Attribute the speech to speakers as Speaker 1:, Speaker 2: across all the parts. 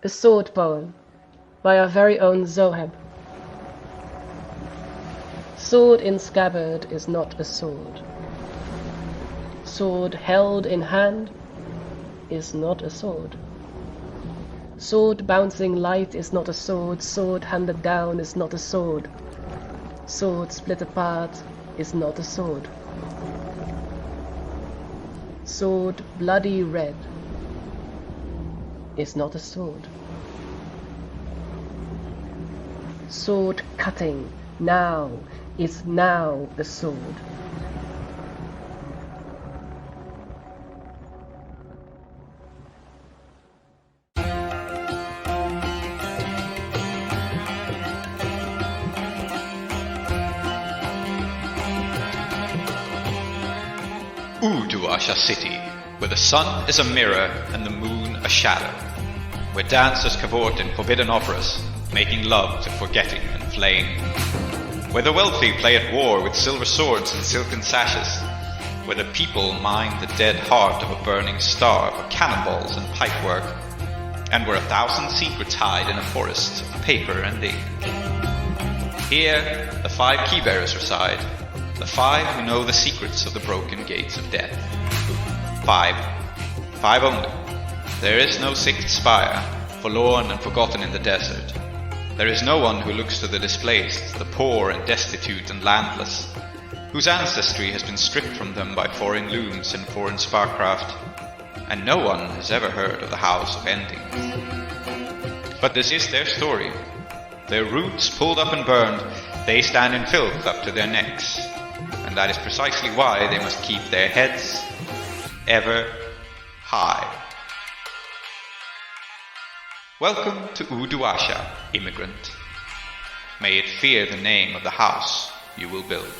Speaker 1: A sword poem by our very own Zoheb. Sword in scabbard is not a sword. Sword held in hand is not a sword. Sword bouncing light is not a sword. Sword handed down is not a sword. Sword split apart is not a sword. Sword bloody red is not a sword. Sword cutting now is now a sword.
Speaker 2: Uduasha City, where the sun is a mirror and the moon a shadow, where dancers cavort in forbidden operas, making love to forgetting and flame, where the wealthy play at war with silver swords and silken sashes, where the people mine the dead heart of a burning star for cannonballs and pipework, and where 1,000 secrets hide in a forest of paper and ink. Here, the 5 keybearers reside, the 5 who know the secrets of the broken gates of death. 5 only. There is no 6th spire, forlorn and forgotten in the desert. There is no one who looks to the displaced, the poor and destitute and landless, whose ancestry has been stripped from them by foreign looms and foreign sparkcraft, and no one has ever heard of the House of Ending. But this is their story. Their roots pulled up and burned, they stand in filth up to their necks, and that is precisely why they must keep their heads ever high. Welcome to Uduasha, immigrant. May it fear the name of the house you will build.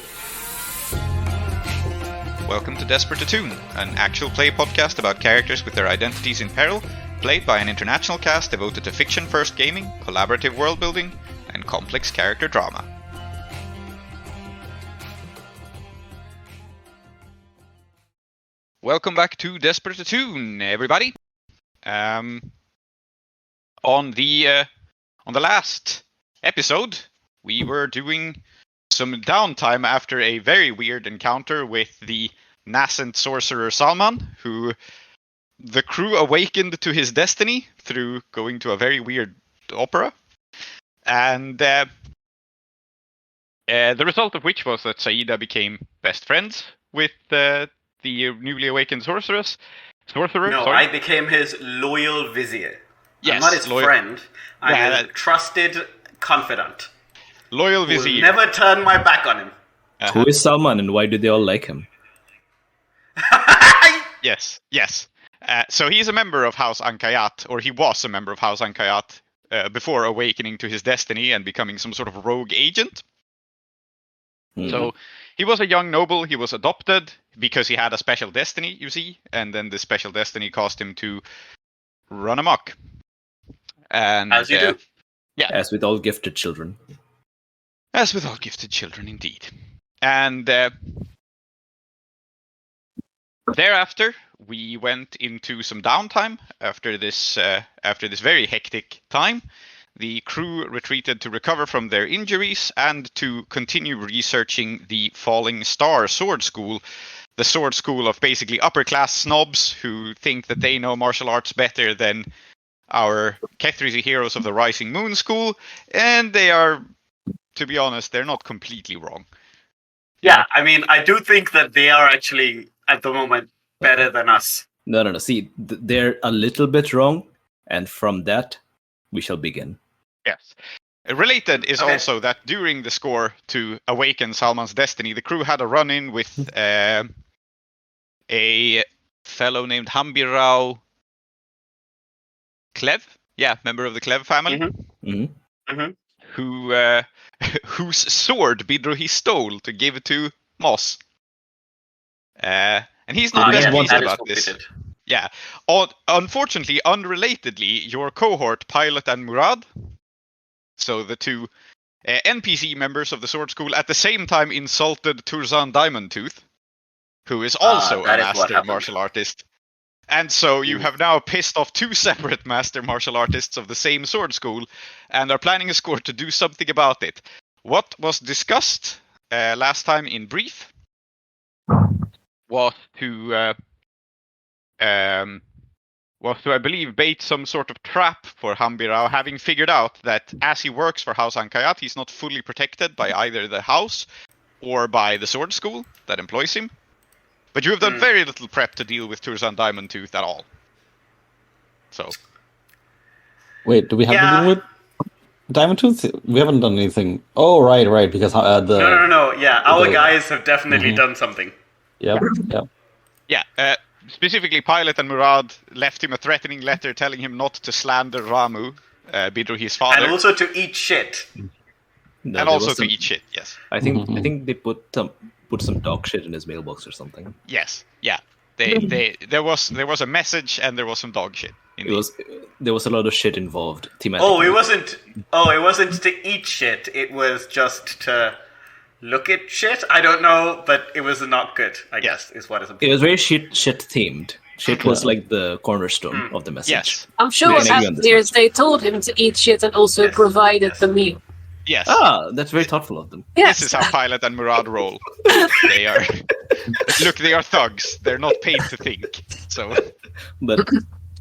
Speaker 2: Welcome to Desperate Attune, an actual play podcast about characters with their identities in peril, played by an international cast devoted to fiction-first gaming, collaborative world-building, and complex character drama. Welcome back to Desperate Attune, everybody. On the last episode, we were doing some downtime after a very weird encounter with the nascent sorcerer Salman, who the crew awakened to his destiny through going to a very weird opera. And the result of which was that Saeeda became best friends with the newly awakened sorcerer.
Speaker 3: No,
Speaker 2: sorry.
Speaker 3: I became his loyal vizier.
Speaker 2: Yes,
Speaker 3: I'm not his friend. I'm his trusted confidant.
Speaker 2: Loyal vizier.
Speaker 3: Will never turn my back on him.
Speaker 4: Who is Salman and why do they all like him?
Speaker 2: Yes. So he's a member of House Ankayat, or he was a member of House Ankayat before awakening to his destiny and becoming some sort of rogue agent. Mm-hmm. So he was a young noble. He was adopted because he had a special destiny, you see, and then the special destiny caused him to run amok. And
Speaker 3: as you do.
Speaker 4: Yeah. As with all gifted children.
Speaker 2: As with all gifted children, indeed. And thereafter, we went into some downtime after this very hectic time. The crew retreated to recover from their injuries and to continue researching the Falling Star Sword School, the sword school of basically upper-class snobs who think that they know martial arts better than our Kethrisi heroes of the Rising Moon School, and they are, to be honest, they're not completely wrong.
Speaker 3: Yeah, I mean, I do think that they are actually, at the moment, better than us.
Speaker 4: No. See, they're a little bit wrong, and from that, we shall begin.
Speaker 2: Yes. Related is also that during the score to awaken Salman's destiny, the crew had a run-in with a fellow named Hambirao Klev, member of the Klev family, whose sword Bidrohi stole to give to Moss. And he's not best pleased about this. Yeah. Unfortunately, unrelatedly, your cohort, Pilot and Murad, so the two NPC members of the sword school, at the same time insulted Turzan Diamond Tooth, who is also a master martial artist. And so you have now pissed off 2 separate master martial artists of the same sword school and are planning a score to do something about it. What was discussed last time in brief was to, I believe, bait some sort of trap for Hambirao, having figured out that as he works for House Ankayat, he's not fully protected by either the house or by the sword school that employs him. But you have done very little prep to deal with Turzan Diamond Tooth at all. So.
Speaker 5: Wait, do we have to deal with Diamond Tooth? We haven't done anything. Oh, right, because the...
Speaker 3: No. Yeah, our guys have definitely done something.
Speaker 5: Yep.
Speaker 2: Yeah, specifically Pilot and Murad left him a threatening letter telling him not to slander Ramu, Bidrohi's father.
Speaker 3: And also to eat shit.
Speaker 2: No, and also to eat shit, yes.
Speaker 4: I think they put some dog shit in his mailbox or something.
Speaker 2: Yes, yeah. There was a message and there was some dog shit.
Speaker 4: There was a lot of shit involved thematically.
Speaker 3: It wasn't to eat shit. It was just to look at shit. I don't know, but it was not good. I guess is what is important.
Speaker 4: It was very shit themed. Shit was like the cornerstone of the message.
Speaker 2: Yes.
Speaker 6: I'm sure what happened here is they told him to eat shit and also provided the meal.
Speaker 2: Yes.
Speaker 4: Ah, that's very thoughtful of them.
Speaker 6: Yes.
Speaker 2: This is how Pilot and Murad roll. They are thugs. They're not paid to think. So,
Speaker 4: but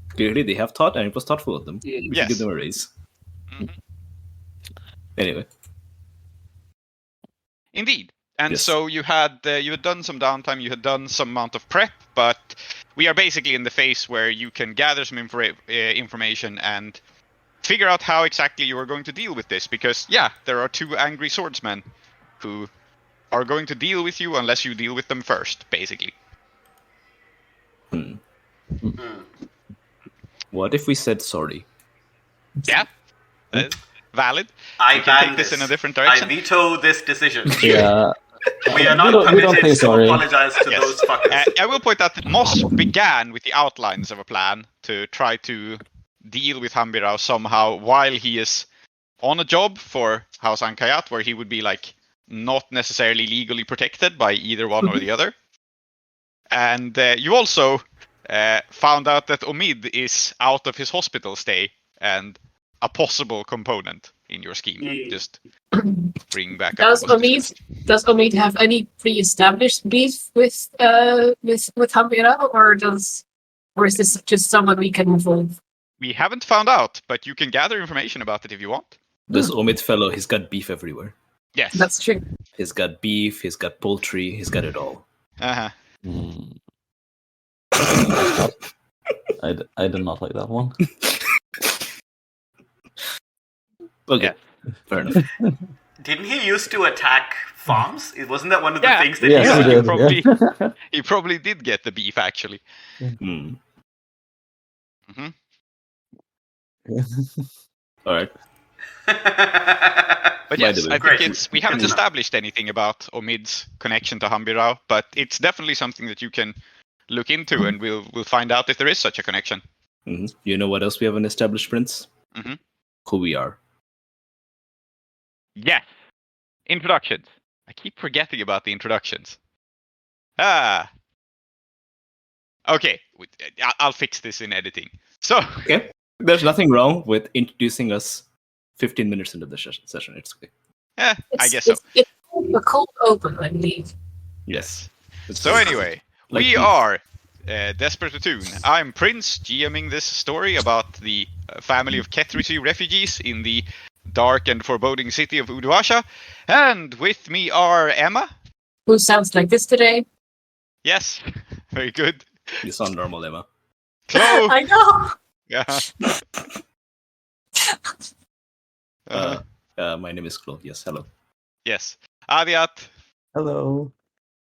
Speaker 4: clearly they have thought, and it was thoughtful of them. We should give them a raise.
Speaker 2: Mm-hmm.
Speaker 4: Anyway.
Speaker 2: Indeed. And so you had done some downtime, you had done some amount of prep, but we are basically in the phase where you can gather some information and figure out how exactly you are going to deal with this, because there are 2 angry swordsmen who are going to deal with you unless you deal with them first, basically.
Speaker 4: What if we said sorry?
Speaker 2: Yeah, valid.
Speaker 3: I
Speaker 2: can take this in a different direction.
Speaker 3: I veto this decision.
Speaker 5: Yeah.
Speaker 3: We are not permitted to apologize to those fuckers.
Speaker 2: I will point out that Moss began with the outlines of a plan to try to deal with Hambirao somehow while he is on a job for House Ankayat, where he would be not necessarily legally protected by either one or the other. And you also found out that Omid is out of his hospital stay and a possible component in your scheme. Just bring back
Speaker 6: Does Omid have any pre-established beef with Hambirao, or is this just someone we can involve?
Speaker 2: We haven't found out, but you can gather information about it if you want.
Speaker 4: This Omid fellow, he's got beef everywhere.
Speaker 2: Yes.
Speaker 6: That's true.
Speaker 4: He's got beef, he's got poultry, he's got it all.
Speaker 2: Uh-huh.
Speaker 5: I did not like that one.
Speaker 4: Okay, fair enough.
Speaker 3: Didn't he used to attack farms? Wasn't that one of the things that
Speaker 2: he probably did get the beef, actually.
Speaker 4: All right.
Speaker 2: But yes, I think we haven't established anything about Omid's connection to Hambirao, but it's definitely something that you can look into, and we'll find out if there is such a connection.
Speaker 4: You know what else we haven't established, Prince? Who we are.
Speaker 2: Yes. Introductions. I keep forgetting about the introductions. Okay, I'll fix this in editing. So,
Speaker 4: okay, there's nothing wrong with introducing us 15 minutes into the session. It's okay.
Speaker 2: I guess so.
Speaker 6: It's a cold open, I believe.
Speaker 4: Yes.
Speaker 2: So anyway, we are Desperate Attune. I'm Prince, GMing this story about the family of Kethrisi refugees in the dark and foreboding city of Uduasha. And with me are Emma.
Speaker 6: Who sounds like this today?
Speaker 2: Yes, very good.
Speaker 4: You sound normal, Emma.
Speaker 2: Klow.
Speaker 6: I know.
Speaker 2: Yeah.
Speaker 4: My name is Klow. Yes, hello.
Speaker 2: Yes. Aadiyat.
Speaker 5: Hello.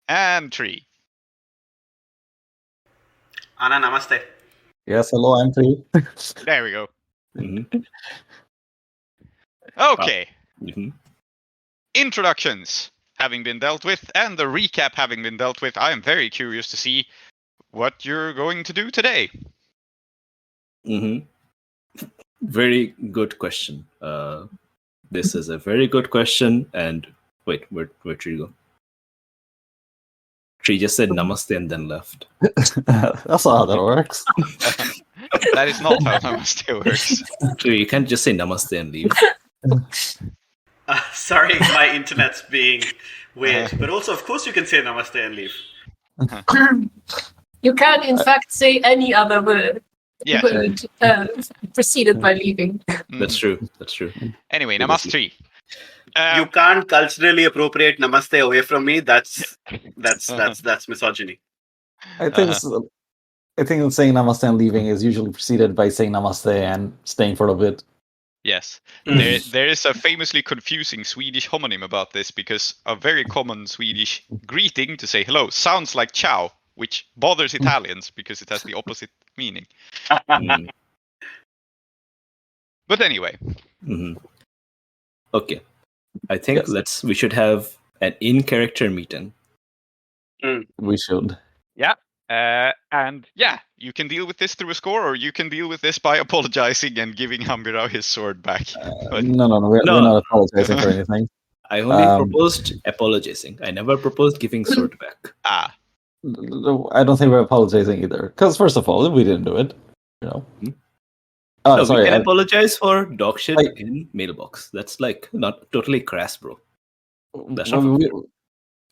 Speaker 2: And Tree.
Speaker 3: Anna, namaste.
Speaker 5: Yes, hello, I'm Tree.
Speaker 2: There we go. Okay. Introductions having been dealt with, and the recap having been dealt with, I am very curious to see what you're going to do today.
Speaker 4: Very good question. This is a very good question, and wait, where should you go? She just said namaste and then left.
Speaker 5: That's not how that works.
Speaker 2: That is not how Namaste works.
Speaker 4: So you can't just say namaste and leave.
Speaker 3: Sorry, my internet's being weird. But also, of course, you can say namaste and leave.
Speaker 6: You can, in fact, say any other word.
Speaker 2: Yeah.
Speaker 6: Preceded by leaving.
Speaker 4: That's true. That's true.
Speaker 2: Anyway, Namaste.
Speaker 3: You can't culturally appropriate namaste away from me. That's misogyny.
Speaker 5: I think saying namaste and leaving is usually preceded by saying namaste and staying for a bit.
Speaker 2: Yes. There is a famously confusing Swedish homonym about this because a very common Swedish greeting to say hello sounds like ciao, which bothers Italians because it has the opposite meaning. But anyway.
Speaker 4: Mm-hmm. Okay. I think we should have an in-character meeting.
Speaker 5: We should.
Speaker 2: Yeah. And yeah, you can deal with this through a score, or you can deal with this by apologizing and giving Hambira his sword back.
Speaker 5: No, we're not apologizing for anything.
Speaker 4: I only proposed apologizing. I never proposed giving sword back.
Speaker 2: Ah.
Speaker 5: I don't think we're apologizing either. Because first of all, we didn't do it. You know.
Speaker 4: No, sorry. We can apologize for dog shit in mailbox. That's like not totally crass, bro. That's not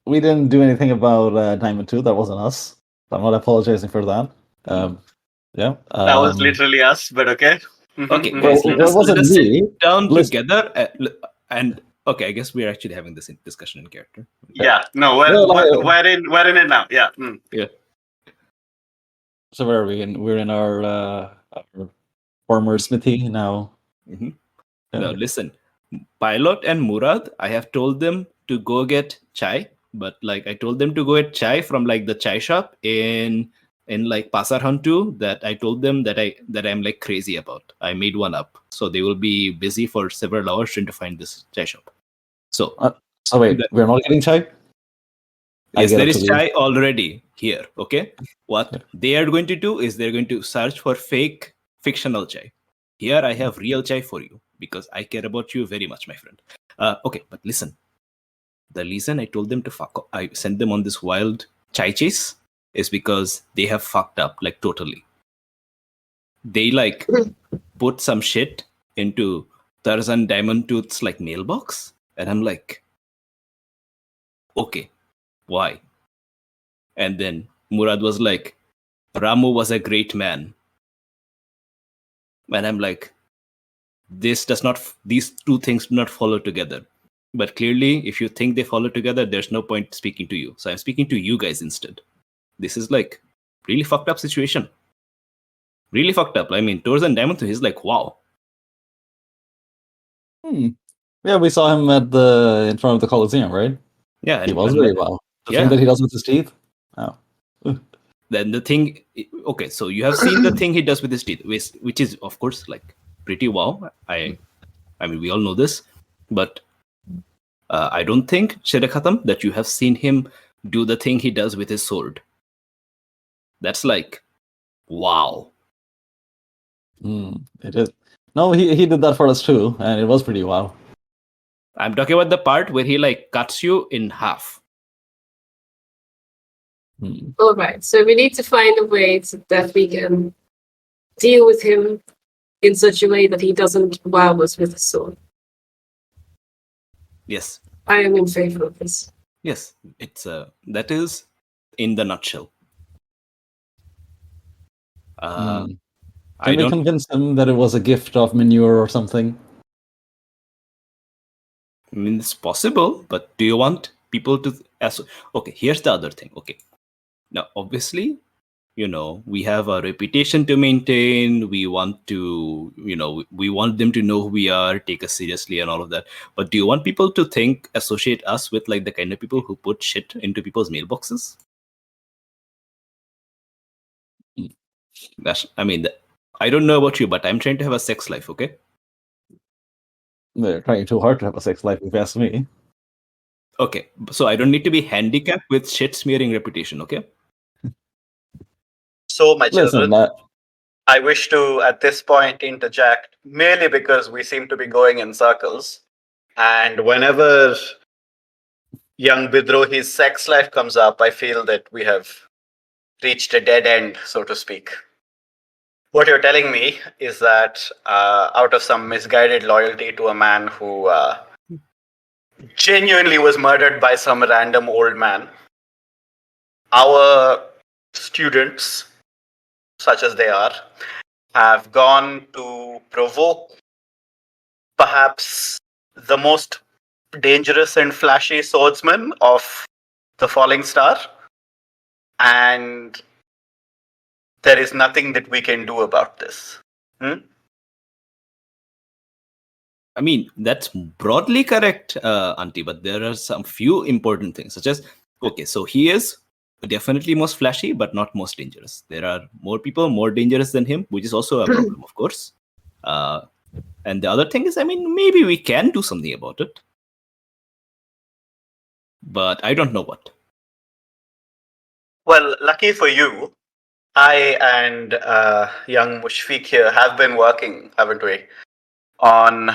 Speaker 5: we didn't do anything about Diamond 2. That wasn't us. I'm not apologizing for that. Yeah.
Speaker 3: That was literally us, but okay.
Speaker 4: Okay,
Speaker 5: Well,
Speaker 4: let's sit down together and okay, I guess we're actually having this discussion in character.
Speaker 3: Yeah, no, we're in it now. Yeah.
Speaker 4: Yeah.
Speaker 5: So where are we in? We're in our former smithy now.
Speaker 4: Mm-hmm. Yeah. Now listen, Pilot and Murad, I have told them to go get chai, but like I told them to go get chai from like the chai shop in like Pasarhan 2 that I told them that I'm like crazy about. I made one up, so they will be busy for several hours trying to find this chai shop. So
Speaker 5: wait, we're not getting chai?
Speaker 4: Yes, there is chai already here. Okay, what they are going to do is they're going to search for fake fictional chai. Here I have real chai for you because I care about you very much, my friend. Okay, but listen. The reason I told them to fuck off, I sent them on this wild chai chase is because they have fucked up, like totally. They like put some shit into Tarzan Diamond Tooth's like mailbox, and I'm like, okay, why? And then Murad was like, Ramu was a great man. And I'm like, these two things do not follow together. But clearly, if you think they follow together, there's no point speaking to you. So I'm speaking to you guys instead. This is like really fucked up situation. Really fucked up. I mean, Tarzan Diamond Tooth, he's like, wow.
Speaker 5: Yeah, we saw him in front of the Coliseum, right?
Speaker 4: Yeah,
Speaker 5: he was very wow. The thing that he does with his teeth. Oh.
Speaker 4: Then the thing. Okay, so you have seen the thing he does with his teeth, which is of course like pretty wow. I mean, we all know this, but I don't think Sherekhatam that you have seen him do the thing he does with his sword. That's like, wow.
Speaker 5: It is. No, he did that for us too, and it was pretty wow.
Speaker 4: I'm talking about the part where he like cuts you in half.
Speaker 6: All right, so we need to find a way that we can deal with him in such a way that he doesn't wow us with his sword.
Speaker 4: Yes.
Speaker 6: I am in favor of this.
Speaker 4: Yes, it's that is in the nutshell.
Speaker 5: Can we convince him that it was a gift of manure or something?
Speaker 4: I mean, it's possible, but do you want people to... Okay, here's the other thing. Okay. Now, obviously, we have a reputation to maintain. We want to, we want them to know who we are, take us seriously and all of that. But do you want people to associate us with like the kind of people who put shit into people's mailboxes? I don't know about you, but I'm trying to have a sex life, okay?
Speaker 5: They're trying too hard to have a sex life, if you ask me.
Speaker 4: Okay, so I don't need to be handicapped with shit smearing reputation, okay?
Speaker 3: So, my children, I wish to, at this point, interject, merely because we seem to be going in circles. And whenever young Bidrohi's sex life comes up, I feel that we have reached a dead end, so to speak. What you're telling me is that out of some misguided loyalty to a man who genuinely was murdered by some random old man, our students, such as they are, have gone to provoke perhaps the most dangerous and flashy swordsman of the Falling Star, and there is nothing that we can do about this.
Speaker 4: I mean, that's broadly correct, Auntie, but there are some few important things, such as, okay, so he is definitely most flashy, but not most dangerous. There are more people more dangerous than him, which is also a problem, of course. And the other thing is, I mean, maybe we can do something about it. But I don't know what.
Speaker 3: Well, lucky for you, I and young Mushfiq here have been working, haven't we, on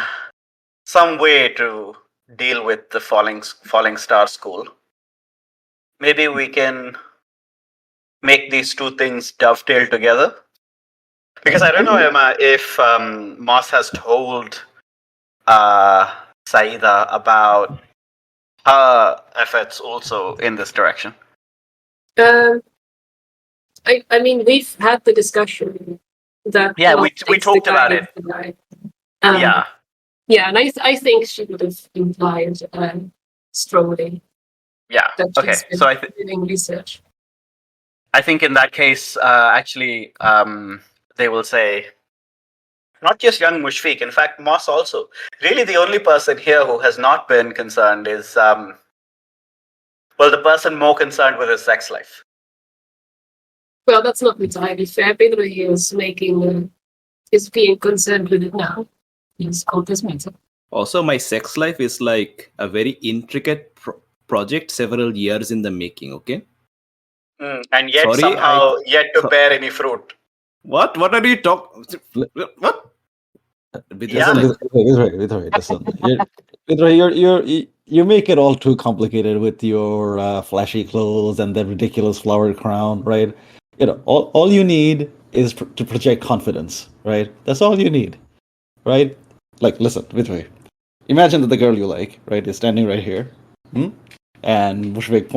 Speaker 3: some way to deal with the Falling Star School. Maybe we can make these two things dovetail together. Because I don't know, Emma, if Moss has told Saeeda about her efforts also in this direction.
Speaker 6: I mean, we've had the discussion that.
Speaker 3: Yeah, we talked about it.
Speaker 6: Yeah, and I think she would have implied strongly.
Speaker 3: Yeah. Okay. So
Speaker 6: doing research.
Speaker 3: I think in that case, actually, they will say, not just young Mushfiq, in fact, Moss also. Really, the only person here who has not been concerned is, the person more concerned with his sex life.
Speaker 6: Well, that's not entirely fair. Bidrohi is being concerned with it now. He's called this meeting.
Speaker 4: Also, my sex life is like a very intricate project, several years in the making, okay?
Speaker 3: And yet somehow yet to bear any fruit.
Speaker 4: What? What are you talking? What?
Speaker 5: You make it all too complicated with your flashy clothes and the ridiculous flowered crown, right? You know, all you need is to project confidence, right? That's all you need, right? Like, listen, Vidrohi. Imagine that the girl you like, right, is standing right here, and Mushfiq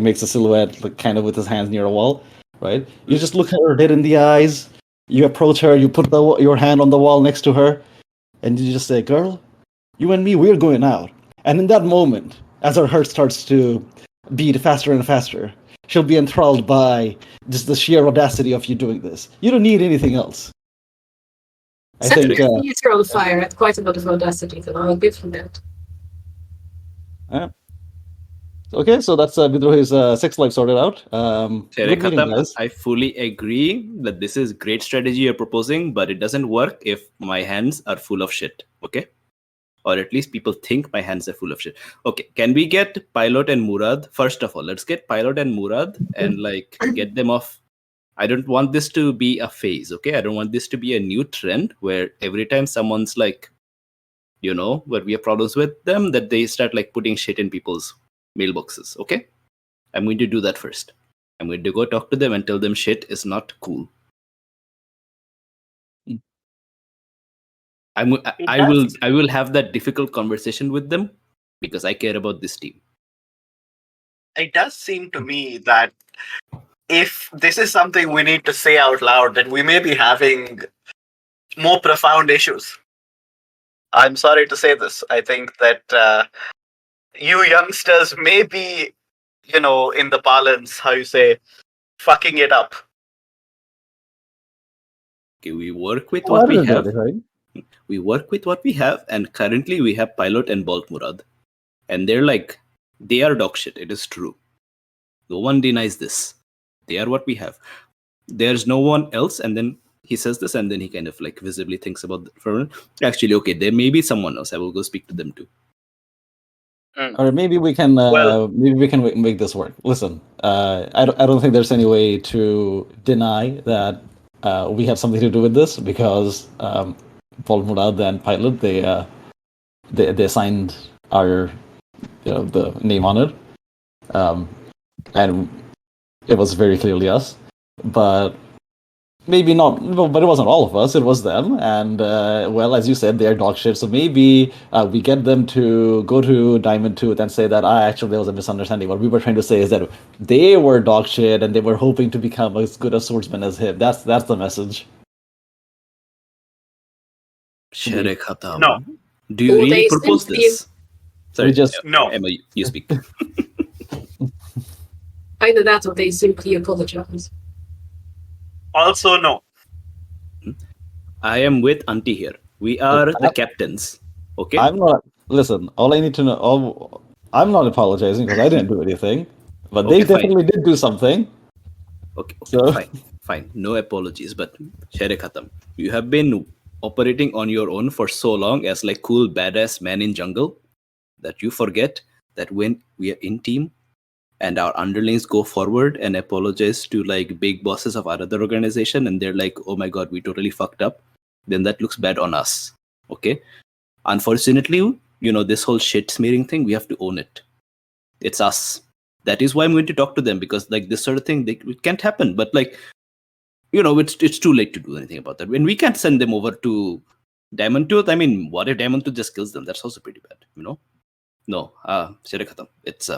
Speaker 5: makes a silhouette, like kind of with his hands near a wall, right? You just look at her dead in the eyes. You approach her. You put your hand on the wall next to her, and you just say, "Girl, you and me, we're going out." And in that moment, as her heart starts to beat faster and faster, she'll be enthralled by just the sheer audacity of you doing this. You don't need anything else. I think
Speaker 6: you throw fire at quite a lot of audacity, so I'll give him that.
Speaker 5: Okay, so that's Bidrohi's sex life sorted out.
Speaker 4: I fully agree that this is great strategy you're proposing, but it doesn't work if my hands are full of shit, okay? Or at least people think my hands are full of shit. Okay, can we get Pilot and Murad? First of all, let's get Pilot and Murad and get them off. I don't want this to be a phase, okay? I don't want this to be a new trend where every time someone's where we have problems with them, that they start putting shit in people's mailboxes, okay? I'm going to do that first. I'm going to go talk to them and tell them shit is not cool. I will have that difficult conversation with them because I care about this team.
Speaker 3: It does seem to me that if this is something we need to say out loud, that we may be having more profound issues. I'm sorry to say this. I think that you youngsters may be, in the parlance, how you say, fucking it up.
Speaker 4: Okay, we work with what we have. We work with what we have, and currently we have Pilot and Bolt Murad. And they are dog shit. It is true. No one denies this. They are what we have. There's no one else, and then he says this, and then he kind of visibly thinks about actually, okay, there may be someone else. I will go speak to them too.
Speaker 5: Or maybe we can make this work. Listen, I don't think there's any way to deny that we have something to do with this because Paul Murad and Pilot they signed our the name on it, and it was very clearly us. But maybe not, but it wasn't all of us, it was them. And, well, as you said, they're dog shit. So maybe we get them to go to Diamond Tooth and say that, actually, there was a misunderstanding. What we were trying to say is that they were dog shit and they were hoping to become as good a swordsman as him. That's the message.
Speaker 4: Shere Khatam.
Speaker 3: No.
Speaker 4: Do you really propose this? Sorry,
Speaker 3: No.
Speaker 4: Emma, you speak.
Speaker 6: Either that or they simply apologize.
Speaker 3: Also, no.
Speaker 4: I am with Auntie here. We are the captains. Okay?
Speaker 5: I'm not. Listen, all I need to know. I'm not apologizing because I didn't do anything, but
Speaker 4: Okay,
Speaker 5: they definitely did do something.
Speaker 4: Okay,
Speaker 5: So-
Speaker 4: fine. No apologies, but Shere Khatam, you have been operating on your own for so long as like cool badass man in jungle that you forget that when we are in team and our underlings go forward and apologize to like big bosses of our other organization and they're like, oh my god, we totally fucked up, then that looks bad on us. Okay? Unfortunately, this whole shit smearing thing, we have to own it. It's us. That is why I'm going to talk to them, because like this sort of thing, it can't happen. But like, it's too late to do anything about that. When we can't send them over to Diamond Tooth, I mean, what if Diamond Tooth just kills them? That's also pretty bad, No, Shere Khatam. It's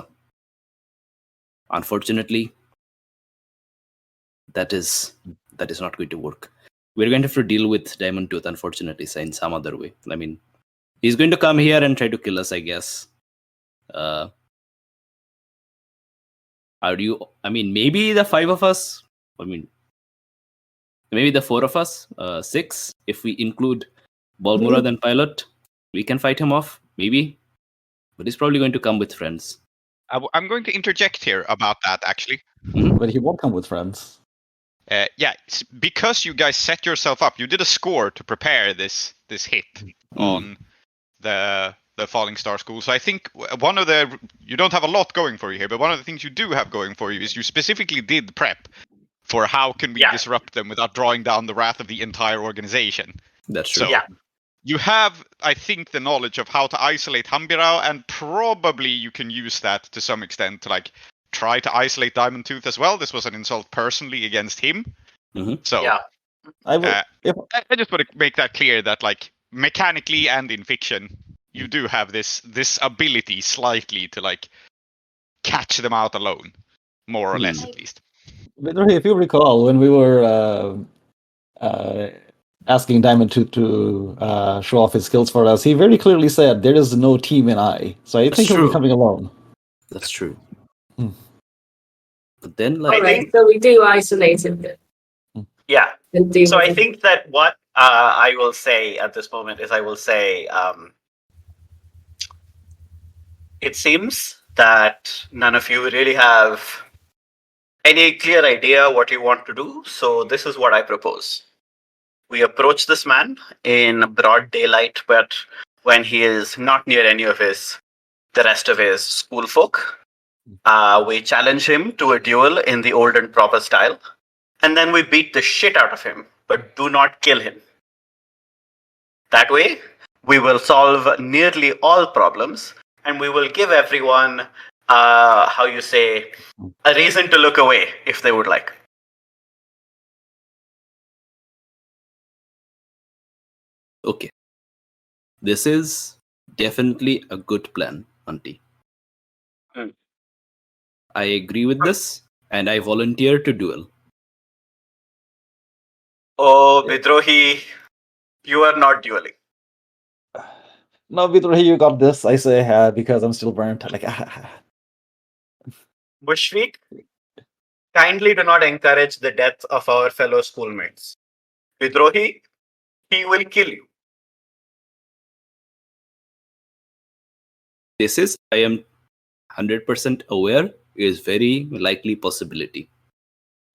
Speaker 4: unfortunately, that is not going to work. We're going to have to deal with Diamond Tooth, unfortunately, in some other way. I mean, he's going to come here and try to kill us, I guess. Maybe the 5 of us. Maybe the 4 of us. 6, if we include Balmurad and Pilot, we can fight him off. Maybe, but he's probably going to come with friends.
Speaker 2: I'm going to interject here about that, actually.
Speaker 5: But he won't come with friends.
Speaker 2: It's because you guys set yourself up. You did a score to prepare this hit on the Falling Star School. So I think you don't have a lot going for you here, but one of the things you do have going for you is you specifically did prep for how can we disrupt them without drawing down the wrath of the entire organization.
Speaker 4: That's true.
Speaker 2: So you have, I think, the knowledge of how to isolate Hambirao, and probably you can use that to some extent to like try to isolate Diamond Tooth as well. This was an insult personally against him. So
Speaker 5: I will.
Speaker 2: I just want to make that clear that like mechanically and in fiction, you do have this ability slightly to like catch them out alone, more or less at least.
Speaker 5: Bidrohi, if you recall, when we were asking Diamond to show off his skills for us, he very clearly said there is no team in I. So I think he'll be coming alone.
Speaker 4: That's true. But then, like,
Speaker 6: Alright, so we do isolate him then.
Speaker 3: Yeah.
Speaker 6: And deal
Speaker 3: So
Speaker 6: with
Speaker 3: I
Speaker 6: him.
Speaker 3: think that what I will say at this moment is it seems that none of you really have any clear idea what you want to do. So this is what I propose. We approach this man in broad daylight, but when he is not near any of the rest of his school folk. We challenge him to a duel in the old and proper style. And then we beat the shit out of him, but do not kill him. That way, we will solve nearly all problems, and we will give everyone, a reason to look away if they would like.
Speaker 4: Okay. This is definitely a good plan, Auntie. I agree with this, and I volunteer to duel.
Speaker 3: Oh, Bidrohi, you are not dueling.
Speaker 5: No, Bidrohi, you got this. I say because I'm still burnt. Like,
Speaker 3: Mushfiq, kindly do not encourage the death of our fellow schoolmates. Bidrohi, he will kill you.
Speaker 4: This is, I am 100% aware, is very likely possibility.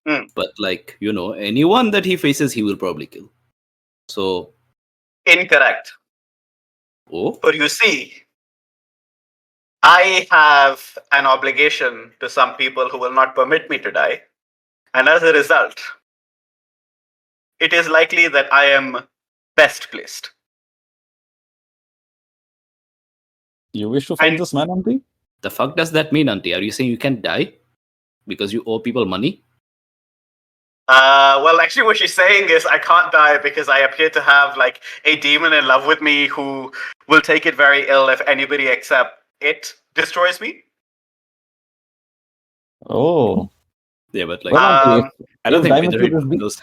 Speaker 4: But like, anyone that he faces, he will probably kill. So...
Speaker 3: Incorrect.
Speaker 4: Oh?
Speaker 3: For you see, I have an obligation to some people who will not permit me to die. And as a result, it is likely that I am best placed.
Speaker 5: You wish to fight this man, Auntie?
Speaker 4: The fuck does that mean, Auntie? Are you saying you can die because you owe people money?
Speaker 3: Well, actually, what she's saying is I can't die because I appear to have like a demon in love with me who will take it very ill if anybody except it destroys me.
Speaker 5: Oh.
Speaker 4: Yeah, but like,
Speaker 3: Um,
Speaker 4: I don't think
Speaker 5: Diamond
Speaker 4: Bidrohi
Speaker 5: Tooth is
Speaker 4: knows.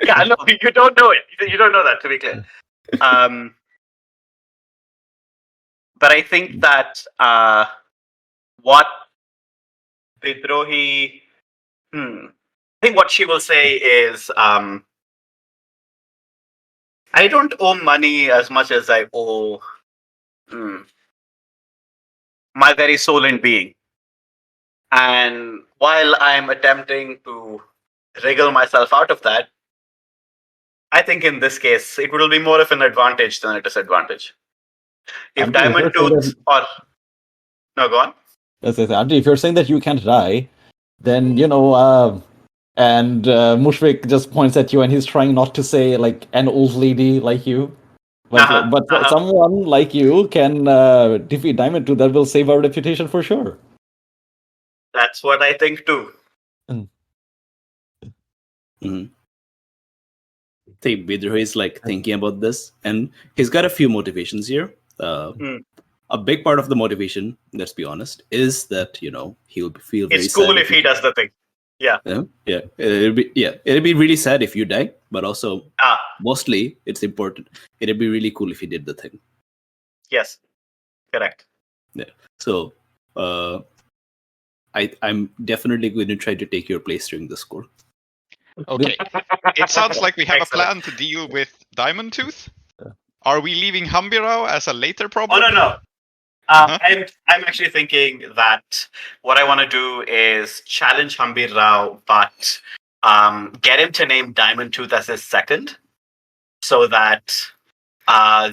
Speaker 3: yeah, no, you don't know it. You don't know that, to be clear. But I think that what Bidrohi, I think what she will say is, I don't owe money as much as I owe my very soul and being. And while I'm attempting to wriggle myself out of that, I think in this case, it will be more of an advantage than a disadvantage. If Diamond Tooth or... No, go on.
Speaker 5: Auntie, if you're saying that you can't die, then, and Mushfiq just points at you and he's trying not to say, like, an old lady like you. But someone like you can defeat Diamond Tooth. That will save our reputation for sure.
Speaker 3: That's what I think too.
Speaker 4: See, Bidrohi is like thinking about this, and he's got a few motivations here. A big part of the motivation, let's be honest, is that he'll feel very sad.
Speaker 3: It's cool if he does the thing. Yeah.
Speaker 4: Yeah. It'll be really sad if you die, but also mostly it's important. It'd be really cool if he did the thing.
Speaker 3: Yes. Correct.
Speaker 4: Yeah. So I'm definitely going to try to take your place during the score.
Speaker 2: Okay. It sounds like we have a plan to deal with Diamond Tooth. Are we leaving Hambirao as a later problem?
Speaker 3: Oh, no. I'm actually thinking that what I want to do is challenge Hambirao, but get him to name Diamond Tooth as his second, so that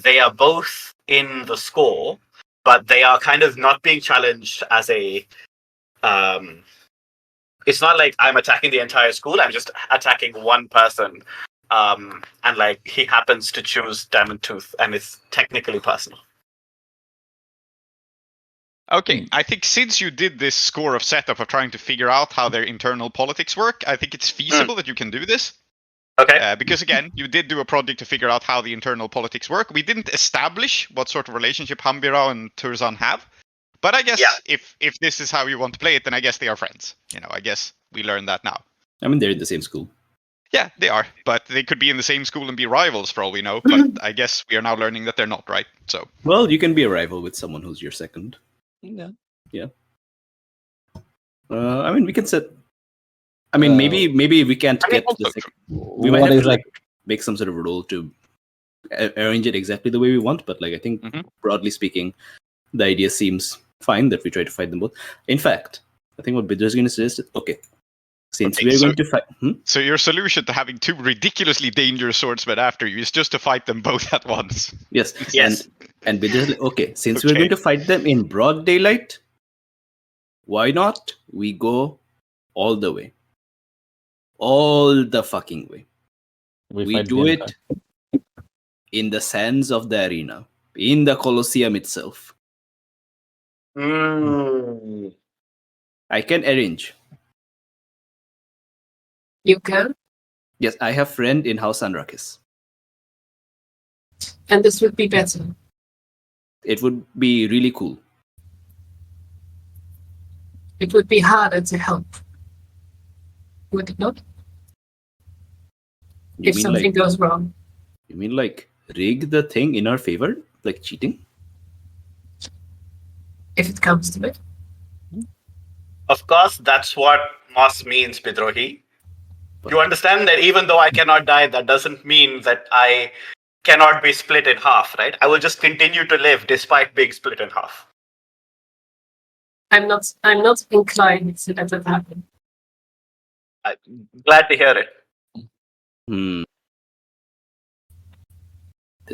Speaker 3: they are both in the score, but they are kind of not being challenged as a... it's not like I'm attacking the entire school, I'm just attacking one person. And like he happens to choose Diamond Tooth, and it's technically personal.
Speaker 2: Okay, I think since you did this score of setup of trying to figure out how their internal politics work, I think it's feasible that you can do this.
Speaker 3: Okay.
Speaker 2: Because again, you did do a project to figure out how the internal politics work. We didn't establish what sort of relationship Hambirao and Turzan have. But I guess if this is how you want to play it, then I guess they are friends. I guess we learned that now.
Speaker 4: I mean, they're in the same school.
Speaker 2: Yeah, they are. But they could be in the same school and be rivals for all we know. But I guess we are now learning that they're not, right? So.
Speaker 4: Well, you can be a rival with someone who's your second. Yeah. I mean, we can set. I mean, maybe we can't get the second. We might have to make some sort of rule to arrange it exactly the way we want. But I think broadly speaking, the idea seems fine that we try to fight them both. In fact, I think what Bidrohi is going to suggest is since we're going to fight.
Speaker 2: So your solution to having two ridiculously dangerous swordsmen after you is just to fight them both at once.
Speaker 4: Yes. And Bidrohi, since we're going to fight them in broad daylight, why not we go all the way? All the fucking way. We do it in the sands of the arena, in the Coliseum itself. I can arrange.
Speaker 6: You can?
Speaker 4: Yes, I have friend in House Anrakhis.
Speaker 6: And this would be better.
Speaker 4: It would be really cool.
Speaker 6: It would be harder to help. Would it not? If something goes wrong.
Speaker 4: You mean rig the thing in our favor? Like cheating?
Speaker 6: If it comes to it.
Speaker 3: Of course, that's what Moss means, Bidrohi. You understand that even though I cannot die, that doesn't mean that I cannot be split in half, right? I will just continue to live despite being split in half.
Speaker 6: I'm not inclined to let that happen.
Speaker 3: I'm glad to hear it.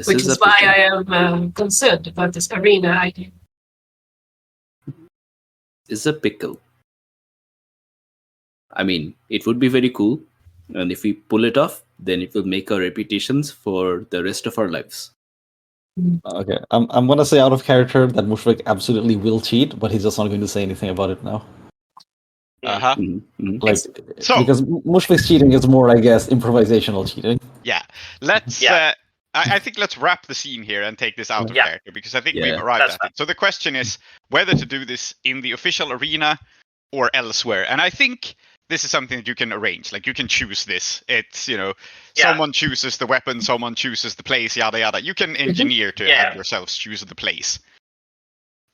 Speaker 6: Which is why I am concerned about this arena idea.
Speaker 4: It's a pickle. I mean, it would be very cool. And if we pull it off, then it will make our reputations for the rest of our lives.
Speaker 5: Okay, I'm gonna say out of character that Mushfiq absolutely will cheat, but he's just not going to say anything about it now.
Speaker 2: Uh-huh.
Speaker 5: Like,
Speaker 2: So-
Speaker 5: because Mushfiq's cheating is more, I guess, improvisational cheating.
Speaker 2: Yeah, let's.
Speaker 3: Yeah.
Speaker 2: I think let's wrap the scene here and take this out of
Speaker 3: Yeah.
Speaker 2: character because I think
Speaker 4: Yeah.
Speaker 2: we've arrived
Speaker 3: That's
Speaker 2: at it. So the question is whether to do this in the official arena or elsewhere, and I think this is something that you can arrange. Like you can choose this. It's
Speaker 3: Yeah.
Speaker 2: someone chooses the weapon, someone chooses the place, yada yada. You can engineer to
Speaker 3: Yeah.
Speaker 2: have yourselves choose the place.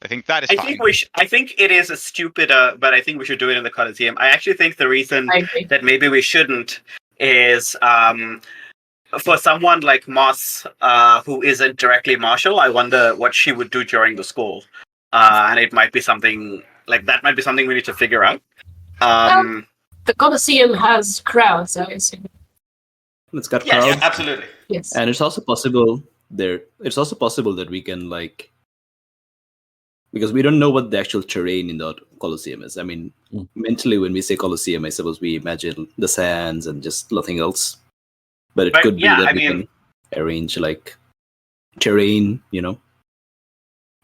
Speaker 2: I think that is
Speaker 3: I
Speaker 2: fine.
Speaker 3: think I think it is a stupid, but I think we should do it in the Coliseum. I actually think the reason
Speaker 6: I agree.
Speaker 3: that maybe we shouldn't is for someone like Moss, who isn't directly martial. I wonder what she would do during the school, and it might be something like that. Might be something we need to figure out.
Speaker 6: The Coliseum has crowds, I assume.
Speaker 4: It's got
Speaker 3: Yes,
Speaker 4: crowds,
Speaker 3: absolutely.
Speaker 6: Yes.
Speaker 4: and it's also possible that we can because we don't know what the actual terrain in the Coliseum is. I mean, mentally, when we say Coliseum, I suppose we imagine the sands and just nothing else. But it
Speaker 3: But,
Speaker 4: could be
Speaker 3: yeah,
Speaker 4: that
Speaker 3: I
Speaker 4: we
Speaker 3: mean-
Speaker 4: can arrange terrain,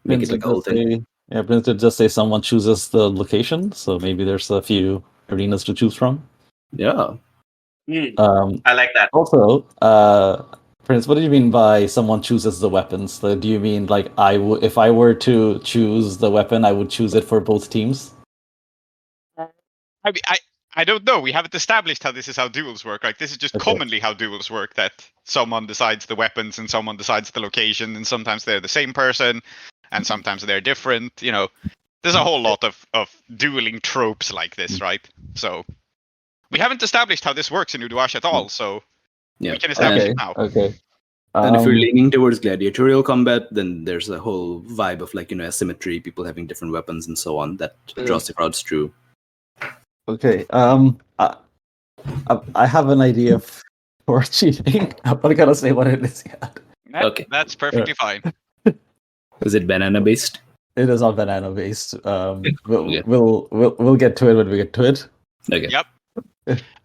Speaker 4: make it like a whole thing.
Speaker 5: Prince did just say someone chooses the location, so maybe there's a few arenas to choose from.
Speaker 4: Yeah.
Speaker 3: I like that.
Speaker 5: Also, Prince, what do you mean by someone chooses the weapons? Do you mean like if I were to choose the weapon, I would choose it for both teams?
Speaker 2: I don't know. We haven't established how this is how duels work. Like this is just
Speaker 5: Okay.
Speaker 2: commonly how duels work. That someone decides the weapons and someone decides the location, and sometimes they're the same person, and sometimes they're different. There's a whole lot of dueling tropes like this, right? So we haven't established how this works in Uduash at all. So
Speaker 4: Yeah.
Speaker 2: we can establish
Speaker 5: Okay.
Speaker 2: it now.
Speaker 5: Okay.
Speaker 4: And if you're
Speaker 5: Um,
Speaker 4: leaning towards gladiatorial combat, then there's a whole vibe of asymmetry, people having different weapons and so on that draws the crowds through.
Speaker 5: Okay. I have an idea for cheating. I'm not gonna say what it is yet.
Speaker 4: Okay.
Speaker 2: That's perfectly fine.
Speaker 4: Is it banana based?
Speaker 5: It is not banana based.
Speaker 4: Yeah.
Speaker 5: We'll get to it when we get to it.
Speaker 4: Okay.
Speaker 2: Yep.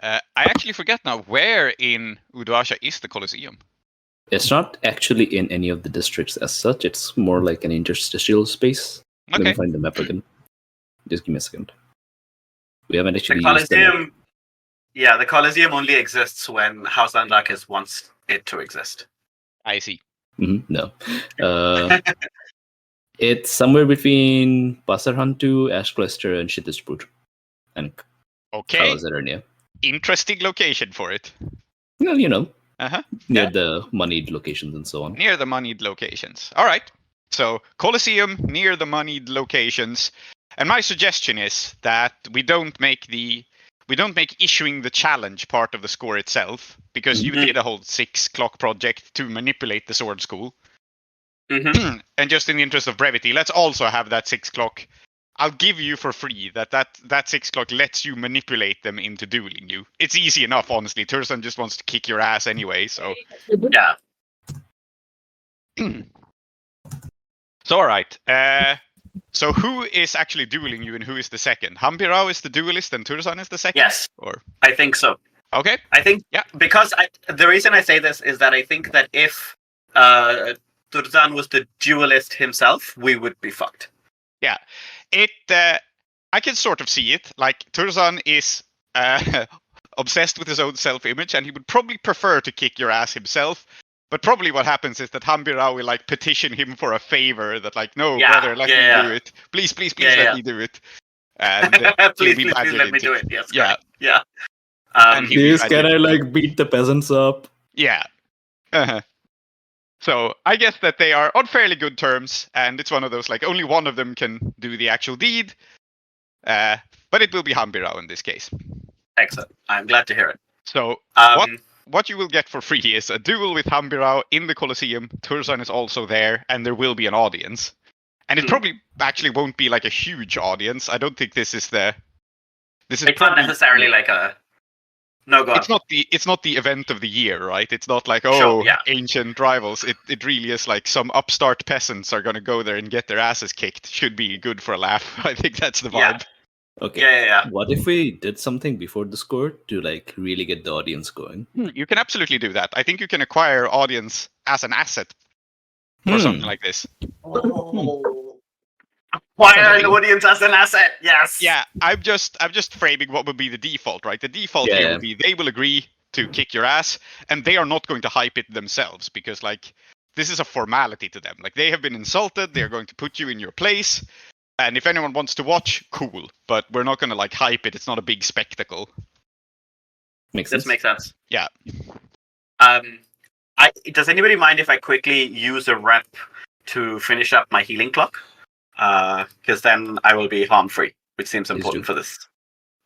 Speaker 2: I actually forget now. Where in Uduasha is the Coliseum?
Speaker 4: It's not actually in any of the districts as such. It's more like an interstitial space. Let me
Speaker 2: Okay.
Speaker 4: find the map again. Just give me a second. We haven't
Speaker 3: The
Speaker 4: actually used the map.
Speaker 3: Coliseum. Yeah, the Coliseum only exists when House Anrakhis wants it to exist.
Speaker 2: I see.
Speaker 4: No. It's somewhere between Pasarhantu, Ashcluster, and Shittisbrut. And
Speaker 2: Okay.
Speaker 4: Kalazarania.
Speaker 2: Interesting location for it.
Speaker 4: Well,
Speaker 2: Uh-huh.
Speaker 4: near
Speaker 2: Yeah.
Speaker 4: the moneyed locations and so on.
Speaker 2: Near the moneyed locations. All right. So Coliseum near the moneyed locations. And my suggestion is that we don't make issuing the challenge part of the score itself, because you did a whole 6 clock project to manipulate the sword school.
Speaker 3: Mm-hmm.
Speaker 2: And just in the interest of brevity, let's also have that 6 clock. I'll give you for free that 6 clock lets you manipulate them into dueling you. It's easy enough, honestly. Tursan just wants to kick your ass anyway, so.
Speaker 3: Yeah.
Speaker 2: So, all right. So who is actually dueling you and who is the second? Hambirao is the duelist and Tursan is the second?
Speaker 3: Yes,
Speaker 2: Or
Speaker 3: I think so.
Speaker 2: okay.
Speaker 3: I think
Speaker 2: Yeah.
Speaker 3: because the reason I say this is that I think that if Turzan was the duelist himself, we would be fucked.
Speaker 2: I can sort of see it. Like Turzan is obsessed with his own self-image, and he would probably prefer to kick your ass himself. But probably what happens is that Hambirao will petition him for a favor. That no,
Speaker 3: Yeah,
Speaker 2: brother, let
Speaker 3: yeah.
Speaker 2: me do it. Please,
Speaker 3: Yeah,
Speaker 2: let
Speaker 3: yeah.
Speaker 2: me do it. And
Speaker 3: please,
Speaker 2: he'll be
Speaker 3: please let me
Speaker 2: badgered
Speaker 3: do
Speaker 2: into
Speaker 3: it. Yes,
Speaker 2: Yeah.
Speaker 3: correct. Yeah.
Speaker 2: And he-
Speaker 4: Please,
Speaker 2: I
Speaker 4: can
Speaker 2: did-
Speaker 4: I beat the peasants up?
Speaker 2: Yeah. Uh-huh. So I guess that they are on fairly good terms, and it's one of those only one of them can do the actual deed. But it will be Hambirao in this case.
Speaker 3: Excellent. I'm glad to hear it.
Speaker 2: So
Speaker 3: Um,
Speaker 2: what you will get for free is a duel with Hambirao in the Coliseum. Turzan is also there, and there will be an audience. And it probably actually won't be a huge audience. I don't think this is
Speaker 3: it's not
Speaker 2: probably-
Speaker 3: necessarily like a no go.
Speaker 2: It's not the event of the year, right? It's not
Speaker 3: Sure, yeah.
Speaker 2: ancient rivals. It really is some upstart peasants are gonna go there and get their asses kicked. Should be good for a laugh. I think that's the
Speaker 3: Yeah.
Speaker 2: vibe.
Speaker 4: Okay.
Speaker 3: Yeah.
Speaker 4: What if we did something before the score to really get the audience going?
Speaker 2: You can absolutely do that. I think you can acquire audience as an asset or something like this.
Speaker 3: Oh. Acquire an audience as an asset. Yes.
Speaker 2: Yeah, I'm just framing what would be the default, right? The default here would be they will agree to kick your ass, and they are not going to hype it themselves because like this is a formality to them. Like they have been insulted, they are going to put you in your place, and if anyone wants to watch, cool. But we're not going to like hype it. It's not a big spectacle.
Speaker 4: Makes sense.
Speaker 3: This makes sense.
Speaker 2: Yeah.
Speaker 3: Does anybody mind if I quickly use a rep to finish up my healing clock? Because then I will be harm free, which seems important for this.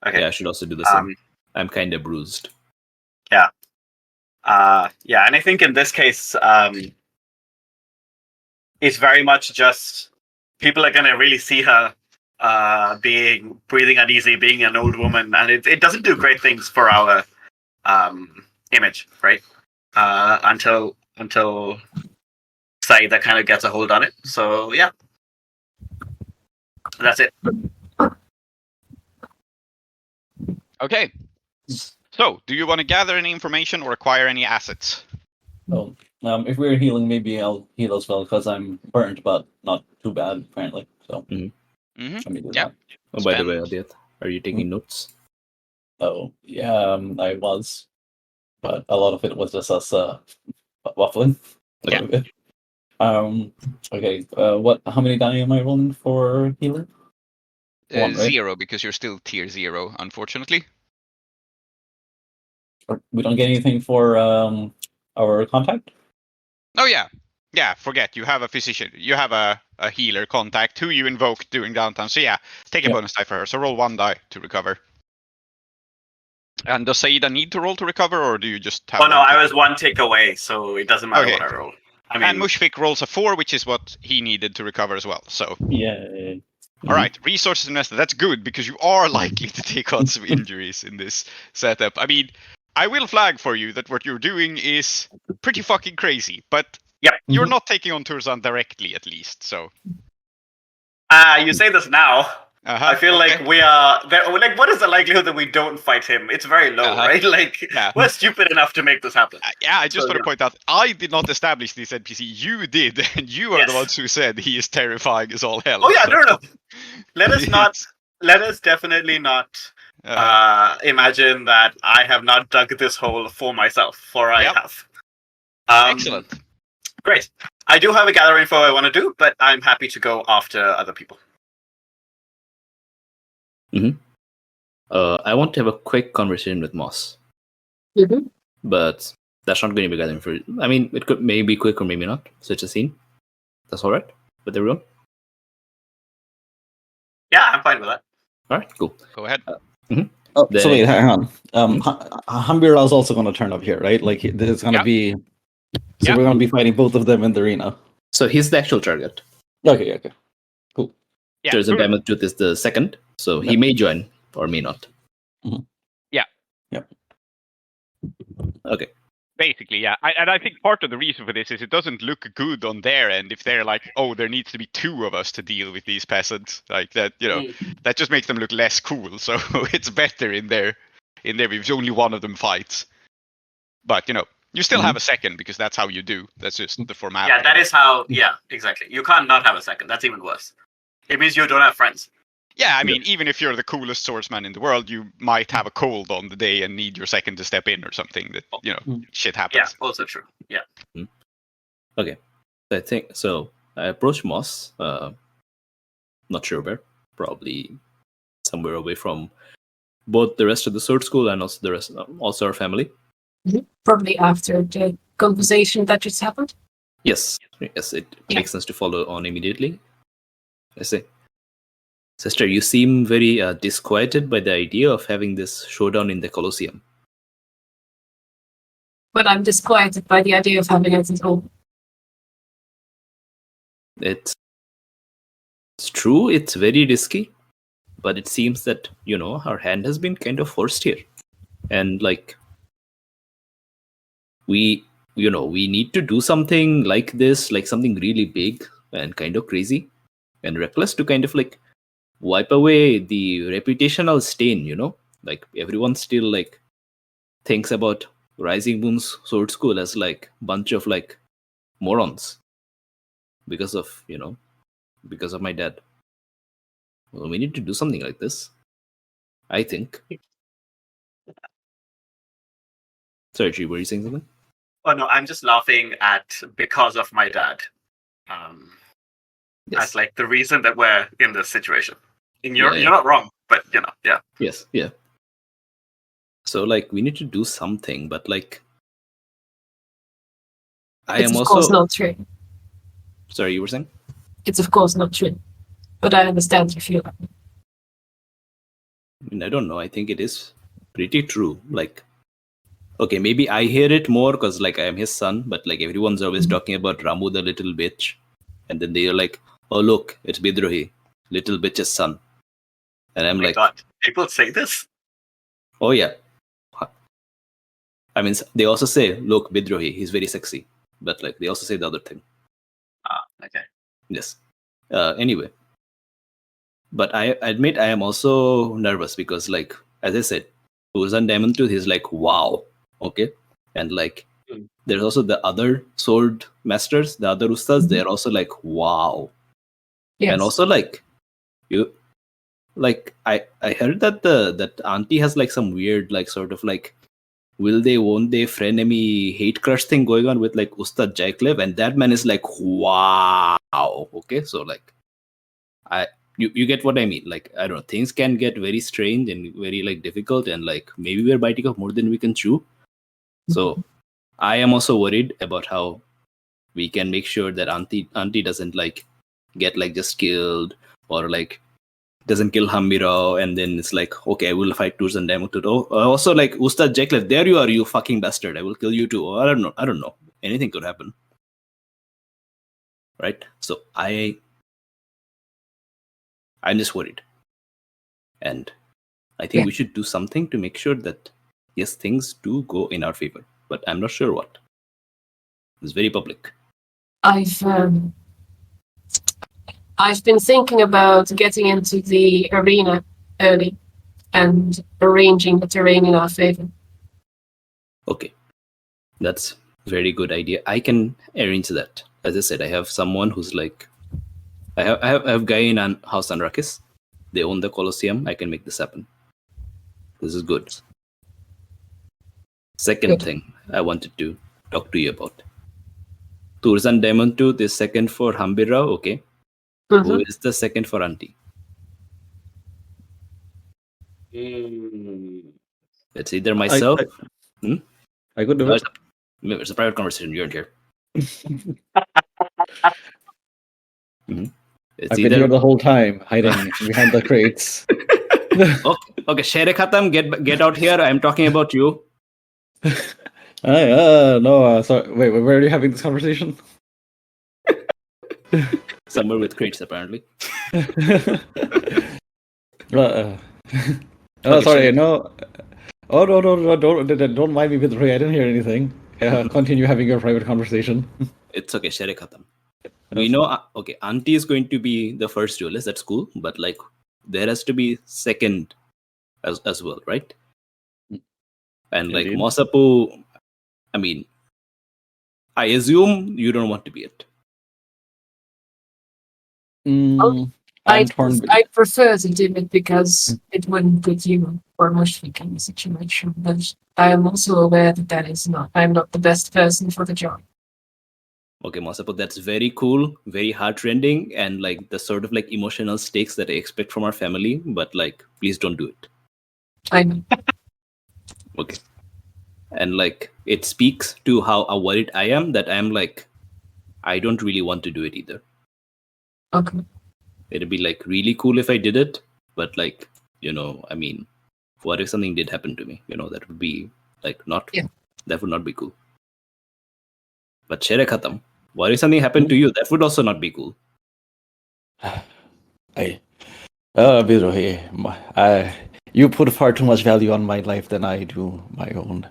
Speaker 3: Okay.
Speaker 4: Yeah, I should also do the same. I'm kind of bruised.
Speaker 3: Yeah. Yeah, and I think in this case, it's very much just people are gonna really see her breathing uneasy, being an old woman, and it doesn't do great things for our image, right? Until Saeeda kind of gets a hold on it. So yeah. That's it.
Speaker 2: Okay. So, do you want to gather any information or acquire any assets?
Speaker 5: Oh, if we're healing, maybe I'll heal as well because I'm burnt, but not too bad apparently. So let me do that.
Speaker 4: Oh, by the way, Aadiyat, are you taking notes?
Speaker 5: Oh yeah, I was, but a lot of it was just us waffling.
Speaker 2: Yeah.
Speaker 5: Okay. How many die am I rolling for healing? 1, right?
Speaker 2: 0, because you're still tier 0, unfortunately.
Speaker 5: We don't get anything for our contact?
Speaker 2: Oh yeah. Yeah, forget. You have a physician. You have a healer contact who you invoke during downtime. So yeah, take a bonus die for her. So roll 1 die to recover. And does Saeeda need to roll to recover, or do you just have...
Speaker 3: Oh no, I was 1 tick away, so it doesn't matter what I roll. I mean,
Speaker 2: and Mushfiq rolls a 4, which is what he needed to recover as well. So
Speaker 5: yeah.
Speaker 2: All right, resources invested. That's good because you are likely to take on some injuries in this setup. I mean, I will flag for you that what you're doing is pretty fucking crazy, but you're not taking on Turzan directly, at least. So,
Speaker 3: you say this now. I feel like we are. Like, what is the likelihood that we don't fight him? It's very low, right? Like, we're stupid enough to make this happen.
Speaker 2: I just want to point out, I did not establish this NPC. You did, and you are the ones who said he is terrifying as all hell.
Speaker 3: Oh yeah, no. Let us not. Let us definitely not imagine that I have not dug this hole for myself. For I have.
Speaker 2: Excellent.
Speaker 3: Great. I do have a gather info I want to do, but I'm happy to go after other people.
Speaker 4: I want to have a quick conversation with Moss. But that's not going to be gathering for... I mean, it could maybe quick or maybe not. Such a scene. That's all right with everyone?
Speaker 3: Yeah, I'm fine with that.
Speaker 4: All right, cool.
Speaker 2: Go ahead.
Speaker 5: So wait, hang on. Hambira is also going to turn up here, right? Like, there's going to be... So we're going to be fighting both of them in the arena.
Speaker 4: So he's the actual target.
Speaker 5: Okay. Cool.
Speaker 2: Yeah,
Speaker 4: There's a Diamond Tooth is the second, so he may join or may not.
Speaker 2: Yeah.
Speaker 4: Okay.
Speaker 2: Basically, yeah. And I think part of the reason for this is it doesn't look good on their end if they're like, oh, there needs to be 2 of us to deal with these peasants. Like that, that just makes them look less cool. So it's better in their view if only one of them fights. But, you still have a second because that's how you do. That's just the formality.
Speaker 3: Yeah, that is how... Yeah, exactly. You can't not have a second. That's even worse. It means you don't have friends.
Speaker 2: Yeah, I mean, even if you're the coolest swordsman in the world, you might have a cold on the day and need your second to step in or something. That shit happens.
Speaker 3: Yeah, also true. Yeah.
Speaker 4: Okay, I think so. I approached Moss. Not sure where. Probably somewhere away from both the rest of the sword school and also the rest, also our family.
Speaker 6: Probably after the conversation that just happened.
Speaker 4: Yes. It makes sense to follow on immediately. I see. Sister, you seem very disquieted by the idea of having this showdown in the Coliseum.
Speaker 6: But I'm disquieted by the idea of having it at all.
Speaker 4: It's true, it's very risky, but it seems that, our hand has been kind of forced here. And, we need to do something like this, like something really big and kind of crazy and reckless to kind of, wipe away the reputational stain, Like, everyone still, thinks about Rising Moon's sword school as, bunch of, morons. because of my dad. Well, we need to do something like this, I think. Sorry, G, were you saying something?
Speaker 3: Oh no, I'm just laughing at because of my dad.
Speaker 4: Yes.
Speaker 3: As like the reason that we're in this situation. And
Speaker 4: Yeah.
Speaker 3: you're not wrong, but yeah.
Speaker 4: Yes, yeah. So like we need to do something, but like
Speaker 6: It's of course not true.
Speaker 4: Sorry, you were saying?
Speaker 6: It's of course not true. But I understand you feel that.
Speaker 4: I mean, I don't know. I think it is pretty true. Like, okay, maybe I hear it more because like I am his son, but like everyone's always talking about Ramu the little bitch. And then they're like, oh look, it's Bidrohi, little bitch's son. And I'm like,
Speaker 3: God, people say this?
Speaker 4: Oh yeah. I mean, they also say, look, Bidrohi, he's very sexy. But like they also say the other thing.
Speaker 3: Okay.
Speaker 4: Yes. Anyway. But I admit I am also nervous because like, as I said, Uzan Diamond Tooth is like, wow. Okay. And like, there's also the other sword masters, the other ustas, they're also like, wow.
Speaker 6: Yes.
Speaker 4: And also like, you, like, I heard that that auntie has like some weird, like sort of like, will they, won't they, frenemy, hate crush thing going on with like Ustad Jaiklev, and that man is like, wow. Okay, so like, you get what I mean. Like, I don't know, things can get very strange and very like difficult, and like maybe we're biting off more than we can chew. So I am also worried about how we can make sure that auntie doesn't like get like just killed, or like doesn't kill Hambira, and then it's like, okay, I will fight Tours and Diamond. Also like Ustad Jaiklev, there you are, you fucking bastard, I will kill you too. I don't know. Anything could happen. Right? So I'm just worried. And I think we should do something to make sure that yes, things do go in our favor. But I'm not sure what. It's very public.
Speaker 6: I've been thinking about getting into the arena early and arranging the terrain in our favor.
Speaker 4: Okay. That's a very good idea. I can arrange that. As I said, I have someone who's like, I have a guy in House Anrakhis. They own the Coliseum. I can make this happen. This is good. Second thing I wanted to talk to you about. Turzan Diamond Tooth is second for Hambira, okay. Who is the second for auntie? It's either myself.
Speaker 5: I could do it.
Speaker 4: It's a private conversation. You're here.
Speaker 5: I've been here the whole time, hiding behind the crates.
Speaker 4: Okay, Shere Khatam, get out here. I'm talking about you.
Speaker 5: No, sorry. Wait, where are you having this conversation?
Speaker 4: Somewhere with crates, apparently.
Speaker 5: Sorry, no. Oh, no, don't mind me with Ray. I didn't hear anything. Continue having your private conversation.
Speaker 4: It's okay, Shere Khatam. We know, okay, auntie is going to be the first duelist, that's cool, but like, there has to be second as well, right? And like, Mosapu, I mean, I assume you don't want to be it.
Speaker 6: I prefer to do it because it wouldn't put you or Mushfiq in the situation, but I am also aware that I'm not the best person for the job.
Speaker 4: Okay, Mosapu, that's very cool, very heartrending, and like the sort of like emotional stakes that I expect from our family, but like, please don't do it.
Speaker 6: I know.
Speaker 4: Okay. And like, it speaks to how worried I am that I'm like, I don't really want to do it either.
Speaker 6: Okay.
Speaker 4: It'd be like really cool if I did it, but like, I mean, what if something did happen to me? That would be like that would not be cool. But Shere Khatam, what if something happened to you? That would also not be cool.
Speaker 5: Bidrohi, you put far too much value on my life than I do my own.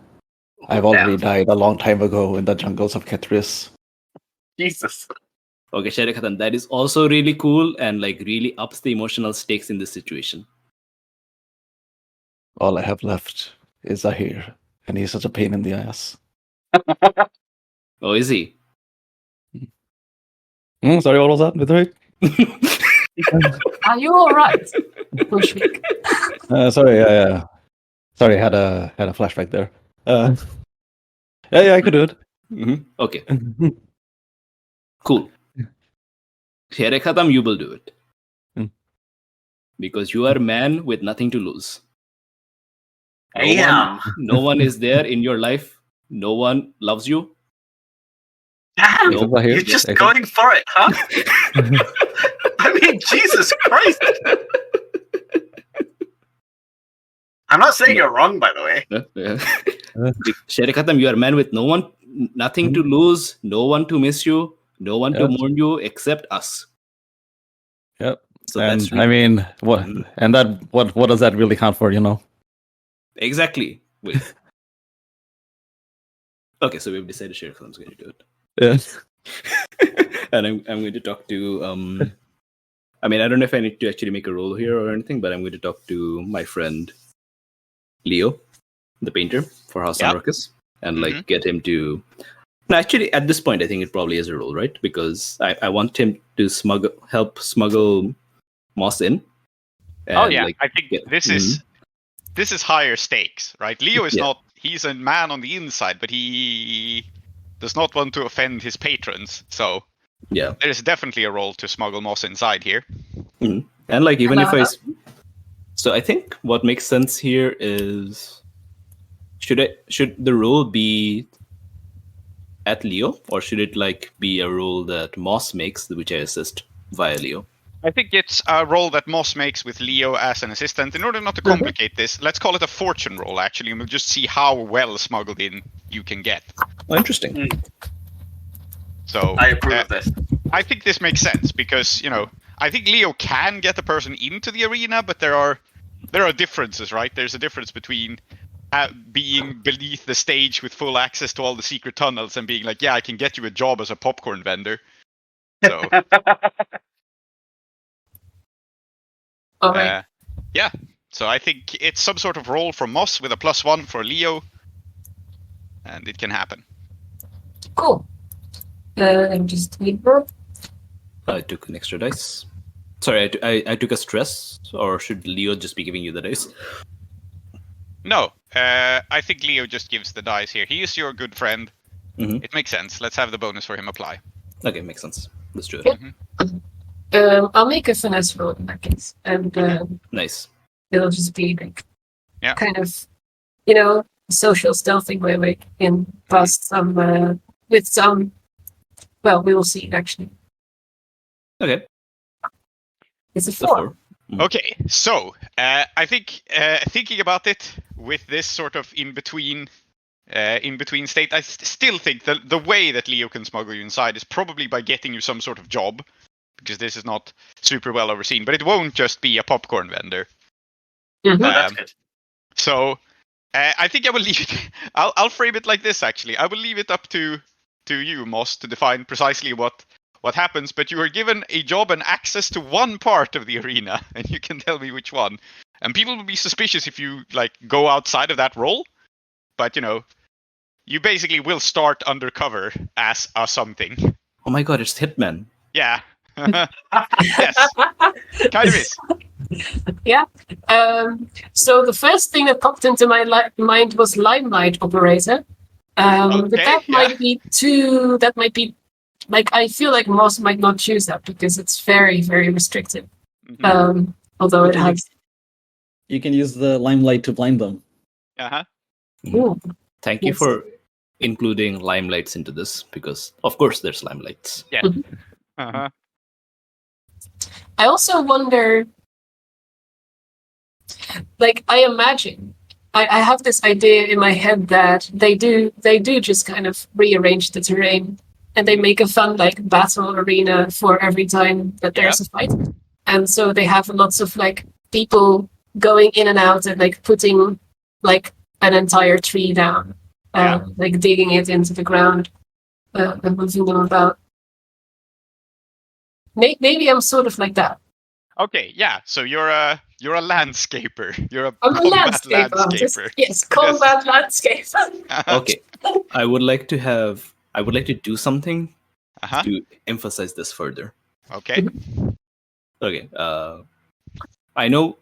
Speaker 5: I've already died a long time ago in the jungles of Ketris.
Speaker 3: Jesus.
Speaker 4: Okay, Shere Khatam, that is also really cool and like really ups the emotional stakes in this situation.
Speaker 5: All I have left is Zahir, and he's such a pain in the ass.
Speaker 4: Oh, is he?
Speaker 5: Sorry, what was that? Bidrohi?
Speaker 6: Are you all right, Mushfiq?
Speaker 5: Sorry, yeah. Sorry, had a flashback there. Yeah, I could do it.
Speaker 4: Okay, cool. Shere Khatam, you will do it. Because you are a man with nothing to lose. No one is there in your life. No one loves you.
Speaker 3: Damn,
Speaker 5: Except here.
Speaker 3: you're just going for it, huh? I mean, Jesus Christ. I'm not saying you're wrong, by the way.
Speaker 4: Shere Khatam, you are a man with nothing to lose, no one to miss you, no one to mourn you except us.
Speaker 5: Yep.
Speaker 4: So
Speaker 5: and
Speaker 4: that's
Speaker 5: I mean, what? And that what does that really count for?
Speaker 4: Exactly. Wait. Okay, so we've decided Shere Khatam's going to do it.
Speaker 5: Yes.
Speaker 4: And I'm going to talk to I mean, I don't know if I need to actually make a roll here or anything, but I'm going to talk to my friend Leo, the painter for House Anrakhis, and like get him to. No, actually, at this point, I think it probably is a roll, right? Because I want him to help smuggle Moss in.
Speaker 2: And, I think this is higher stakes, right? Leo is not. He's a man on the inside, but he does not want to offend his patrons. So there is definitely a role to smuggle Moss inside here.
Speaker 4: And like even if so I think what makes sense here is should the role be at Leo, or should it like be a role that Moss makes, which I assist via Leo?
Speaker 2: I think it's a role that Moss makes with Leo as an assistant. In order not to complicate this, let's call it a fortune roll, actually, and we'll just see how well smuggled in you can get.
Speaker 4: Oh, interesting.
Speaker 2: So
Speaker 3: I approve of this.
Speaker 2: I think this makes sense because, I think Leo can get a person into the arena, but there are differences, right? There's a difference between being beneath the stage with full access to all the secret tunnels and being like, I can get you a job as a popcorn vendor. So... So I think it's some sort of role for Moss with a +1 for Leo, and it can happen.
Speaker 6: Cool. I'm just Libra.
Speaker 4: I took an extra dice. Sorry, I took a stress, or should Leo just be giving you the dice?
Speaker 2: No, I think Leo just gives the dice here. He is your good friend. It makes sense. Let's have the bonus for him apply.
Speaker 4: Okay, makes sense. Let's do it.
Speaker 6: I'll make a finesse roll in that case, and
Speaker 4: nice.
Speaker 6: It'll just be like kind of, social stealthing way in past some with some. Well, we will see actually.
Speaker 4: Okay.
Speaker 6: It's a 4.
Speaker 2: Okay, so I think thinking about it with this sort of in between state, I still think the way that Leo can smuggle you inside is probably by getting you some sort of job. Because this is not super well overseen, but it won't just be a popcorn vendor.
Speaker 3: That's good.
Speaker 2: So I think I will leave it. I'll frame it like this. Actually, I will leave it up to you, Moss, to define precisely what happens. But you are given a job and access to one part of the arena, and you can tell me which one. And people will be suspicious if you like go outside of that role. But you basically will start undercover as a something.
Speaker 4: Oh my god, it's Hitman.
Speaker 2: Yeah. Yes, kind of is.
Speaker 6: Yeah. So the first thing that popped into my mind was Limelight Operator. But that might be too. That might be like I feel like Moss might not choose that because it's very, very restrictive. Although it has.
Speaker 5: You can use the limelight to blind them.
Speaker 4: Thank you for including limelights into this because, of course, there's limelights.
Speaker 2: Yeah.
Speaker 6: I also wonder, like, I imagine, I have this idea in my head that they do just kind of rearrange the terrain and they make a fun, like, battle arena for every time that there's a fight. And so they have lots of, like, people going in and out and, like, putting, like, an entire tree down, like, digging it into the ground and moving them about. Maybe I'm sort of like that.
Speaker 2: Okay, yeah. So you're a landscaper.
Speaker 6: I'm a landscaper. Yes, combat landscaper.
Speaker 4: Okay. I would like to do something to emphasize this further.
Speaker 2: Okay.
Speaker 4: Okay. I know.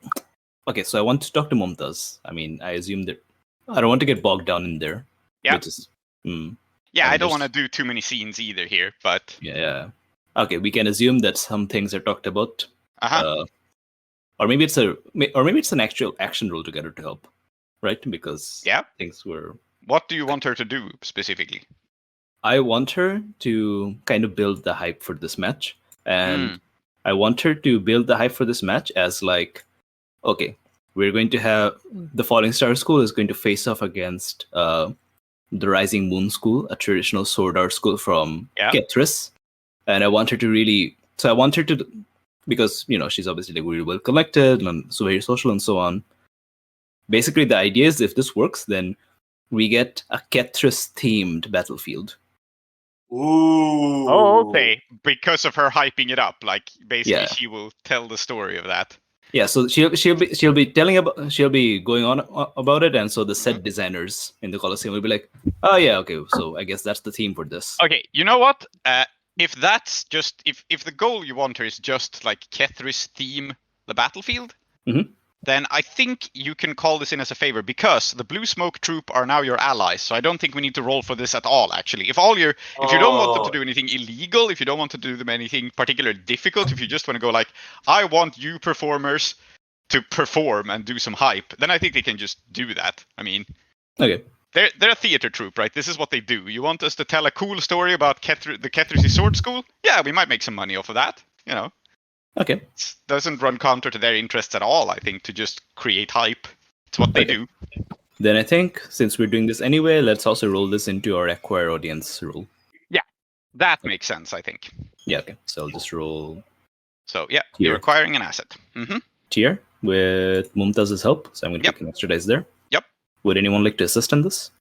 Speaker 4: Okay, so I want to talk to Mumtaz. I mean, I assume that I don't want to get bogged down in there.
Speaker 2: Yeah.
Speaker 4: Which is,
Speaker 2: yeah, I don't want to do too many scenes either here, but
Speaker 4: yeah. Okay, we can assume that some things are talked about. Or maybe it's an actual action role together to help, right? Because things were.
Speaker 2: What do you want her to do specifically?
Speaker 4: I want her to kind of build the hype for this match, and I want her to build the hype for this match as like, okay, we're going to have the Falling Star School is going to face off against the Rising Moon School, a traditional sword art school from Kethris, and I want her to really. So I want her to. Because, she's obviously like really well collected and so very social and so on. Basically, the idea is if this works, then we get a Kethris-themed battlefield.
Speaker 3: Ooh.
Speaker 2: Oh, okay. Because of her hyping it up, like basically she will tell the story of that.
Speaker 4: Yeah, so she'll be going on about it, and so the set designers in the Coliseum will be like, oh yeah, okay, so I guess that's the theme for this.
Speaker 2: Okay, you know what? If that's just if the goal you want her is just like Kethris theme the battlefield, then I think you can call this in as a favor because the Blue Smoke Troop are now your allies. So I don't think we need to roll for this at all. Actually, if you don't want them to do anything illegal, if you don't want to do them anything particularly difficult, if you just want to go like, I want you performers to perform and do some hype, then I think they can just do that. I mean,
Speaker 4: okay.
Speaker 2: They're a theater troupe, right? This is what they do. You want us to tell a cool story about the Kethris Sword School? Yeah, we might make some money off of that.
Speaker 4: Okay.
Speaker 2: It doesn't run counter to their interests at all, I think, to just create hype. It's what they do.
Speaker 4: Then I think, since we're doing this anyway, let's also roll this into our acquire audience rule.
Speaker 2: Yeah, that makes sense, I think.
Speaker 4: Yeah, okay. So I'll just roll...
Speaker 2: So, yeah, you're acquiring an asset.
Speaker 4: Tier with Mumtaz's help. So I'm going to take an extra dice there.
Speaker 2: Yep.
Speaker 4: Would anyone like to assist in this?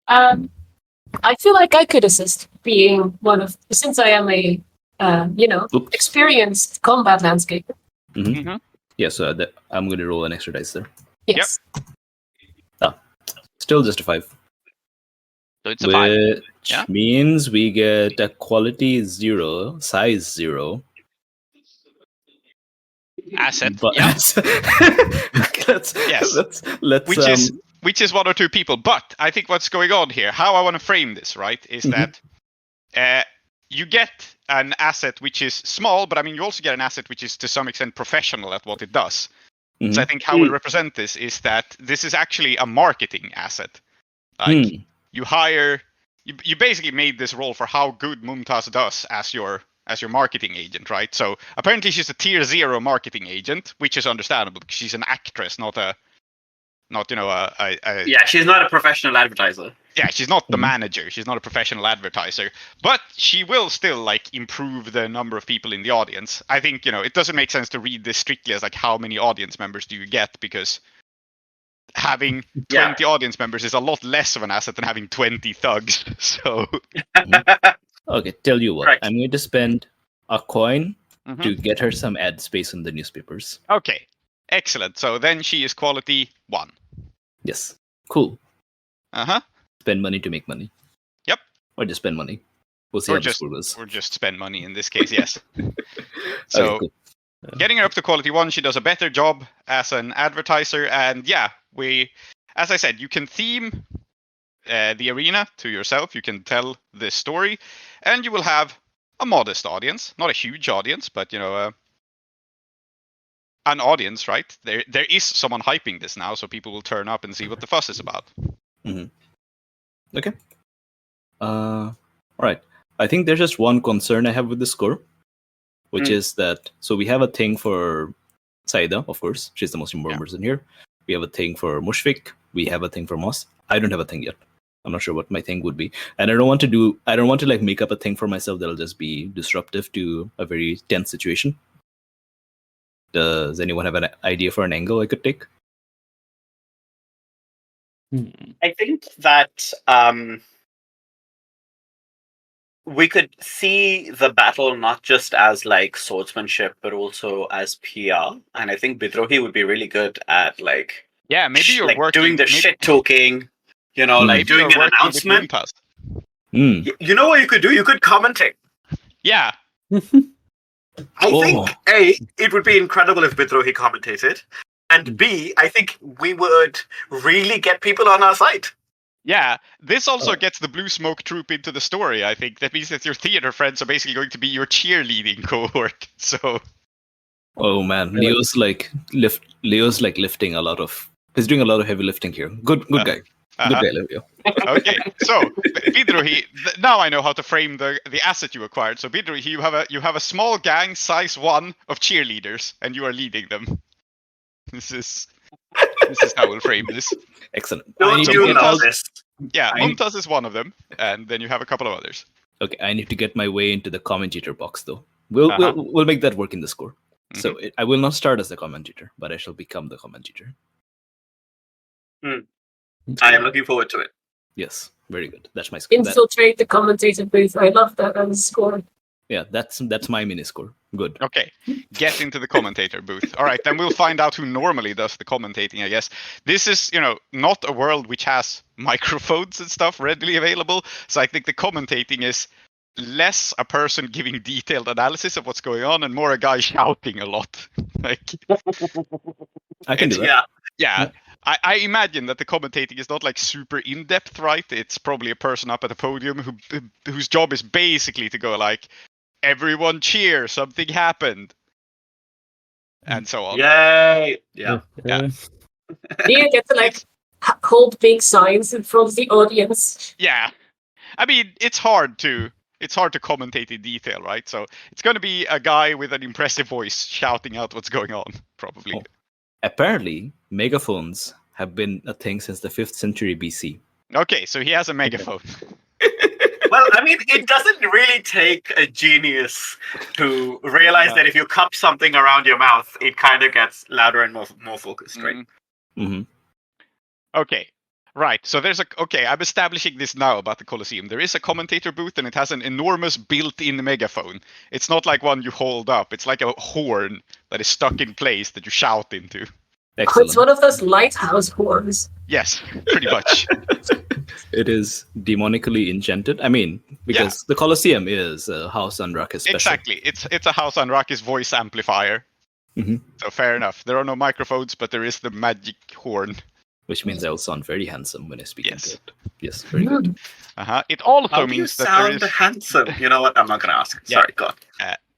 Speaker 6: I feel like I could assist, being since I am a experienced combat landscaper.
Speaker 4: Yeah, so I'm going to roll an extra dice there.
Speaker 6: Yes.
Speaker 4: Still just a 5.
Speaker 2: So it's a 5.
Speaker 4: Which means we get a quality 0, size 0.
Speaker 2: Asset.
Speaker 4: But let's
Speaker 2: which is one or two people. But I think what's going on here, how I want to frame this, right, is that you get an asset which is small, but I mean you also get an asset which is to some extent professional at what it does. So I think how we represent this is that this is actually a marketing asset. Like you basically made this role for how good Mumtaz does as your marketing agent, right? So apparently she's a tier 0 marketing agent, which is understandable because she's an actress,
Speaker 3: Yeah, she's not a professional advertiser.
Speaker 2: Yeah, she's not the manager. She's not a professional advertiser, but she will still like improve the number of people in the audience. I think, it doesn't make sense to read this strictly as like how many audience members do you get, because having 20 audience members is a lot less of an asset than having 20 thugs. So
Speaker 4: okay, tell you what,
Speaker 3: Correct.
Speaker 4: I'm going to spend a coin to get her some ad space in the newspapers.
Speaker 2: Okay, excellent. So then she is quality 1.
Speaker 4: Yes, cool. Spend money to make money.
Speaker 2: Yep.
Speaker 4: Or just spend money. We'll see how the score goes.
Speaker 2: Or just spend money in this case, yes. So,
Speaker 4: okay, cool.
Speaker 2: Getting her up to quality 1, she does a better job as an advertiser. And as I said, you can theme the arena to yourself. You can tell this story. And you will have a modest audience. Not a huge audience, but, an audience, right? There is someone hyping this now, so people will turn up and see what the fuss is about.
Speaker 4: Okay. All right. I think there's just one concern I have with the score, which is that, so we have a thing for Saeeda, of course. She's the most important person here. We have a thing for Mushfiq. We have a thing for Moss. I don't have a thing yet. I'm not sure what my thing would be. And I don't want to like make up a thing for myself that'll just be disruptive to a very tense situation. Does anyone have an idea for an angle I could take?
Speaker 3: I think that we could see the battle not just as like swordsmanship, but also as PR. And I think Bidrohi would be really good at like
Speaker 2: maybe you're
Speaker 3: like
Speaker 2: working,
Speaker 3: doing the shit talking, like doing an announcement. You know what you could do? You could commentate.
Speaker 2: Yeah.
Speaker 3: I think A, it would be incredible if Bidrohi commentated, and B, I think we would really get people on our side.
Speaker 2: Yeah, this also gets the Blue Smoke Troop into the story, I think. That means that your theater friends are basically going to be your cheerleading cohort, so...
Speaker 4: Oh man, Leo's lifting a lot of... He's doing a lot of heavy lifting here. Good guy. Good guy, Leo.
Speaker 2: Okay, so, Bidrohi, now I know how to frame the asset you acquired. So, Bidrohi, you have a small gang, size 1, of cheerleaders, and you are leading them. This is how we'll frame this.
Speaker 4: Excellent.
Speaker 3: Don't you know this?
Speaker 2: Yeah, Mumtaz is one of them, and then you have a couple of others.
Speaker 4: Okay, I need to get my way into the commentator box, though. We'll make that work in the score. So I will not start as the commentator, but I shall become the commentator.
Speaker 3: I am looking forward to it.
Speaker 4: Yes, very good. That's my score.
Speaker 6: Infiltrate the commentator booth. I love that as a score.
Speaker 4: Yeah, that's my mini score. Good.
Speaker 2: Okay, get into the commentator booth. All right, then we'll find out who normally does the commentating, I guess. This is, not a world which has microphones and stuff readily available. So I think the commentating is less a person giving detailed analysis of what's going on and more a guy shouting a lot.
Speaker 4: I can do that.
Speaker 2: Yeah. I imagine that the commentating is not like super in-depth, right? It's probably a person up at the podium whose job is basically to go like, everyone cheer, something happened. And so on.
Speaker 3: Yay! Yeah.
Speaker 6: Do you get to hold big signs in front of the audience?
Speaker 2: Yeah. I mean, it's hard to commentate in detail, right? So it's going to be a guy with an impressive voice shouting out what's going on, probably.
Speaker 4: Oh. Apparently, megaphones have been a thing since the 5th century BC.
Speaker 2: Okay, so he has a megaphone.
Speaker 3: Well, I mean, it doesn't really take a genius to realize that if you cup something around your mouth, it kind of gets louder and more focused, right?
Speaker 4: Mm-hmm.
Speaker 2: Okay, right. So I'm establishing this now about the Coliseum. There is a commentator booth and it has an enormous built-in megaphone. It's not like one you hold up. It's like a horn that is stuck in place that you shout into.
Speaker 4: Excellent.
Speaker 6: It's one of those lighthouse horns.
Speaker 2: Yes, pretty much.
Speaker 4: It is demonically enchanted. I mean, because the Coliseum is a House Anrakhis special.
Speaker 2: Exactly. It's a House Anrakhis voice amplifier.
Speaker 4: Mm-hmm.
Speaker 2: So fair enough. There are no microphones, but there is the magic horn.
Speaker 4: Which means I will sound very handsome when I speak into it. Yes,
Speaker 6: Mm.
Speaker 4: very good.
Speaker 2: It also means that there is...
Speaker 3: handsome? You know what? I'm not going to ask.
Speaker 2: Yeah.
Speaker 3: Sorry, go on.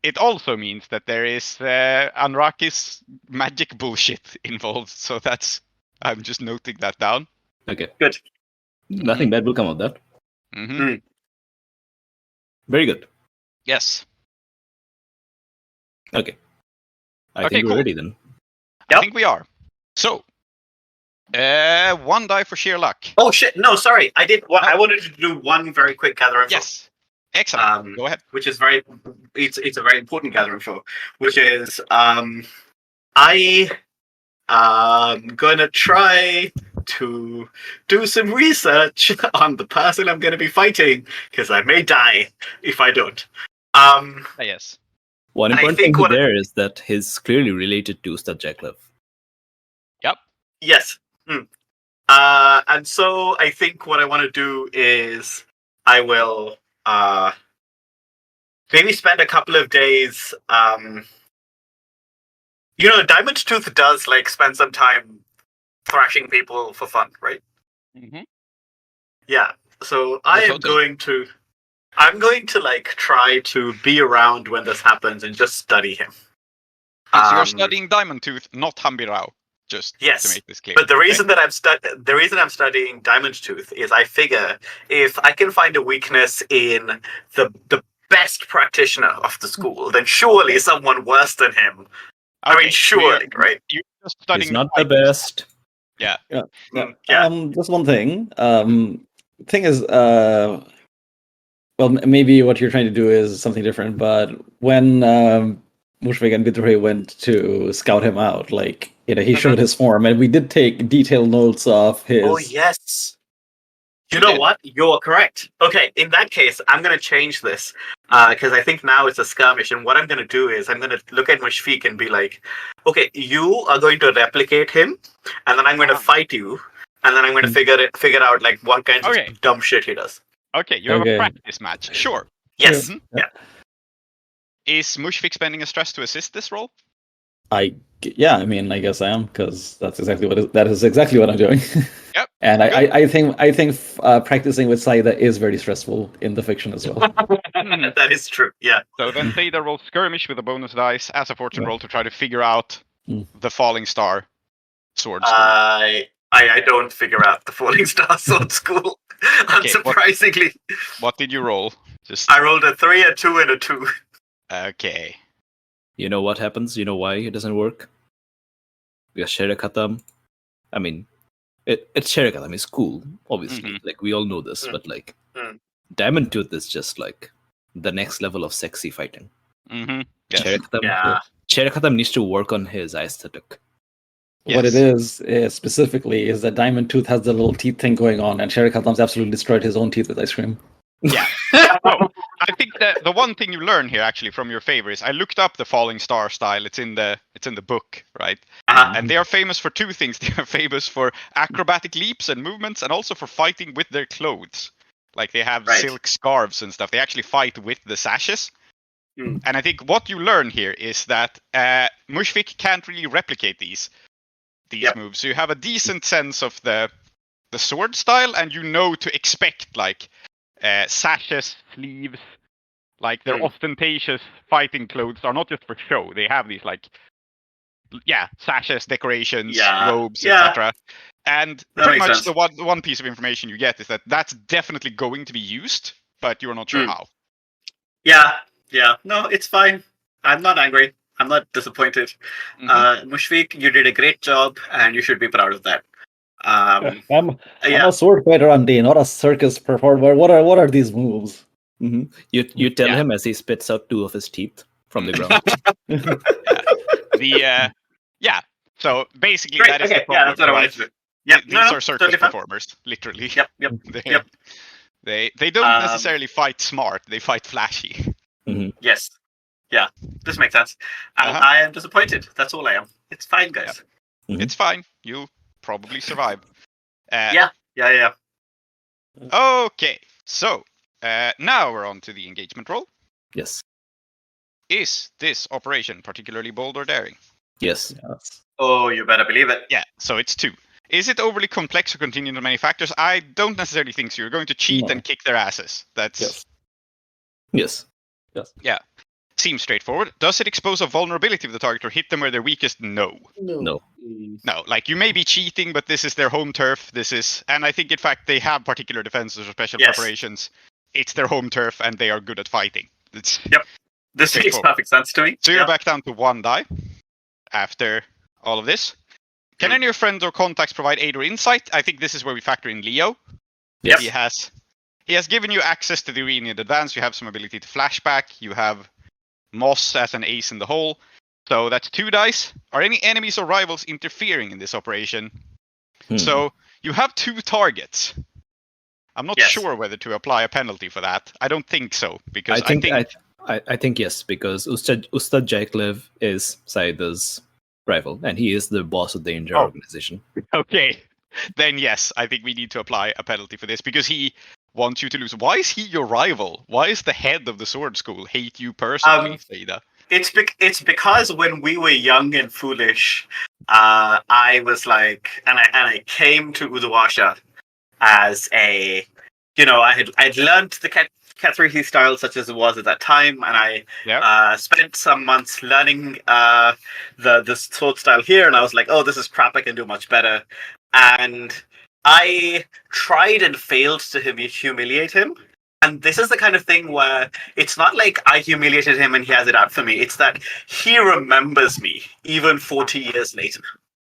Speaker 2: It also means that there is Anrakhis magic bullshit involved. So I'm just noting that down.
Speaker 4: Okay.
Speaker 3: Good.
Speaker 4: Nothing bad will come of that.
Speaker 2: Mm-hmm.
Speaker 4: Very good.
Speaker 2: Yes.
Speaker 4: Okay. I think we're ready then.
Speaker 2: I think we are. So, 1 die for sheer luck.
Speaker 3: Oh shit! No, sorry. I wanted to do one very quick gathering.
Speaker 2: Yes. Excellent. Go ahead.
Speaker 3: Which is it's a very important gathering show. Which is I am gonna try to do some research on the person I'm gonna be fighting because I may die if I don't.
Speaker 2: Yes.
Speaker 4: One important thing there is that he's clearly related to Stajeklev.
Speaker 2: Yep.
Speaker 3: Yes. And so I think what I want to do is I will maybe spend a couple of days. Diamond Tooth does spend some time thrashing people for fun, right?
Speaker 2: Mm-hmm.
Speaker 3: Yeah. So I'm going to try to be around when this happens and just study him.
Speaker 2: So you're studying Diamond Tooth, not Hambirao. Just to make this clear.
Speaker 3: But the reason that I'm studying Diamond Tooth is I figure if I can find a weakness in the best practitioner of the school, then surely someone worse than him. I mean, surely, right?
Speaker 2: You're just studying.
Speaker 4: He's not the best.
Speaker 2: Yeah.
Speaker 5: Just one thing. Thing is, well, maybe what you're trying to do is something different. But when Mushfiq and Bidrohi went to scout him out, he showed his form, and we did take detailed notes of his.
Speaker 3: Oh yes. You know what? You're correct. Okay, in that case, I'm going to change this because I think now it's a skirmish, and what I'm going to do is I'm going to look at Mushfiq and be like, okay, you are going to replicate him, and then I'm going to fight you, and then I'm going to figure out what kinds of dumb shit he does.
Speaker 2: Okay, you have
Speaker 5: Okay.
Speaker 2: a practice match. Sure.
Speaker 3: Yes.
Speaker 2: Mhm.
Speaker 3: Yeah.
Speaker 2: Is Mushfiq spending a stress to assist this role?
Speaker 5: I guess I am, because that is exactly what I'm doing.
Speaker 2: Yep.
Speaker 5: And
Speaker 2: good.
Speaker 5: I think practicing with Saeeda is very stressful in the fiction as well.
Speaker 3: That is true. Yeah.
Speaker 2: So then Saeeda rolls skirmish with a bonus dice as a fortune
Speaker 5: Yeah.
Speaker 2: roll to try to figure out
Speaker 5: Mm.
Speaker 2: the falling star sword school.
Speaker 3: I don't figure out the Falling Star Sword School. Unsurprisingly,
Speaker 2: What did you roll? Just
Speaker 3: I rolled a 3, a 2, and a 2.
Speaker 2: okay.
Speaker 4: You know what happens? You know why it doesn't work? Because Sherakatam, I mean, it's Sherakatam, it's cool, obviously.
Speaker 2: Mhm.
Speaker 4: Like, we all know this, but like,
Speaker 3: Mm.
Speaker 4: Diamond Tooth is just like the next level of sexy fighting.
Speaker 2: Mm-hmm. Yes.
Speaker 4: Sherakatam, Sherakatam needs to work on his aesthetic.
Speaker 5: What it
Speaker 2: Yes.
Speaker 5: is specifically is that Diamond Tooth has the little teeth thing going on, and Sherakatam's absolutely destroyed his own teeth with ice cream.
Speaker 2: Yeah. So, I think that the one thing you learn here actually from your favor is I looked up the falling star style. It's in the book, right?
Speaker 3: Uh-huh.
Speaker 2: And they are famous for two things. They are famous for acrobatic leaps and movements, and also for fighting with their clothes. Like they have
Speaker 3: Right.
Speaker 2: silk scarves and stuff. They actually fight with the sashes.
Speaker 3: Mm.
Speaker 2: And I think what you learn here is that Mushfiq can't really replicate these
Speaker 3: Yep.
Speaker 2: moves. So you have a decent sense of the sword style, and you know to expect like sashes, sleeves, like their
Speaker 3: Mm.
Speaker 2: ostentatious fighting clothes are not just for show. They have these like sashes, decorations,
Speaker 3: Yeah.
Speaker 2: robes,
Speaker 3: Yeah.
Speaker 2: etc. And
Speaker 3: That
Speaker 2: pretty
Speaker 3: makes
Speaker 2: much
Speaker 3: sense.
Speaker 2: the one piece of information you get is that that's definitely going to be used, but you're not sure
Speaker 3: Mm.
Speaker 2: how.
Speaker 3: Yeah. No, it's fine. I'm not angry. I'm not disappointed.
Speaker 2: Mhm.
Speaker 3: Mushfiq, you did a great job, and you should be proud of that.
Speaker 5: I'm
Speaker 3: Yeah.
Speaker 5: a sword fighter on day, not a circus performer. What are these moves?
Speaker 4: You tell
Speaker 2: Yeah.
Speaker 4: him as he spits out two of his teeth from the ground.
Speaker 2: So basically
Speaker 3: Great.
Speaker 2: that is
Speaker 3: Okay.
Speaker 2: the problem,
Speaker 3: That's what I wanted
Speaker 2: right?
Speaker 3: to do. Yeah.
Speaker 2: These are circus
Speaker 3: totally fine.
Speaker 2: performers, literally.
Speaker 3: Yep. Yep.
Speaker 2: They don't necessarily fight smart; they fight flashy.
Speaker 3: Yes. Yeah. This makes sense.
Speaker 2: Uh-huh.
Speaker 3: I am disappointed. That's all I am. It's fine, guys.
Speaker 2: It's fine. You'll probably survive.
Speaker 3: Yeah.
Speaker 2: Okay, so now we're on to the engagement roll.
Speaker 4: Yes.
Speaker 2: Is this operation particularly bold or daring?
Speaker 4: Yes.
Speaker 3: Oh, you better believe it.
Speaker 2: Yeah, so it's 2. Is it overly complex or contingent on many factors? I don't necessarily think so. You're going to cheat
Speaker 5: No.
Speaker 2: and kick their asses. That's
Speaker 4: Yes.
Speaker 2: yeah. Seems straightforward. Does it expose a vulnerability of the target or hit them where they're weakest? No.
Speaker 4: No.
Speaker 2: No, like you may be cheating, but this is their home turf. And I think in fact they have particular defenses or special
Speaker 3: Yes.
Speaker 2: preparations. It's their home turf and they are good at fighting. It's
Speaker 3: Yep. This makes
Speaker 2: straightforward.
Speaker 3: perfect sense to me.
Speaker 2: So you're back down to 1 die after all of this. Can any of your friends or contacts provide aid or insight? I think this is where we factor in Leo.
Speaker 3: Yep.
Speaker 2: He has given you access to the arena in advance. You have some ability to flashback. You have Moss as an ace in the hole. So that's 2 dice. Are any enemies or rivals interfering in this operation? So you have 2 targets. I'm not sure whether to apply a penalty for that. I don't think so, because
Speaker 4: I think yes, because Ustad Jaiklev is Saeeda's rival, and he is the boss of the entire organization.
Speaker 2: Okay, then yes, I think we need to apply a penalty for this, because he wants you to lose. Why is he your rival? Why is the head of the sword school hate you personally, Saeeda?
Speaker 3: It's because when we were young and foolish, I was like, and I came to Udawasha as a, I'd learned the Kathrihi style such as it was at that time, and I spent some months learning the sword style here, and I was like, oh, this is crap, I can do much better. And I tried and failed to humiliate him. And this is the kind of thing where it's not like I humiliated him and he has it out for me. It's that he remembers me even 40 years later.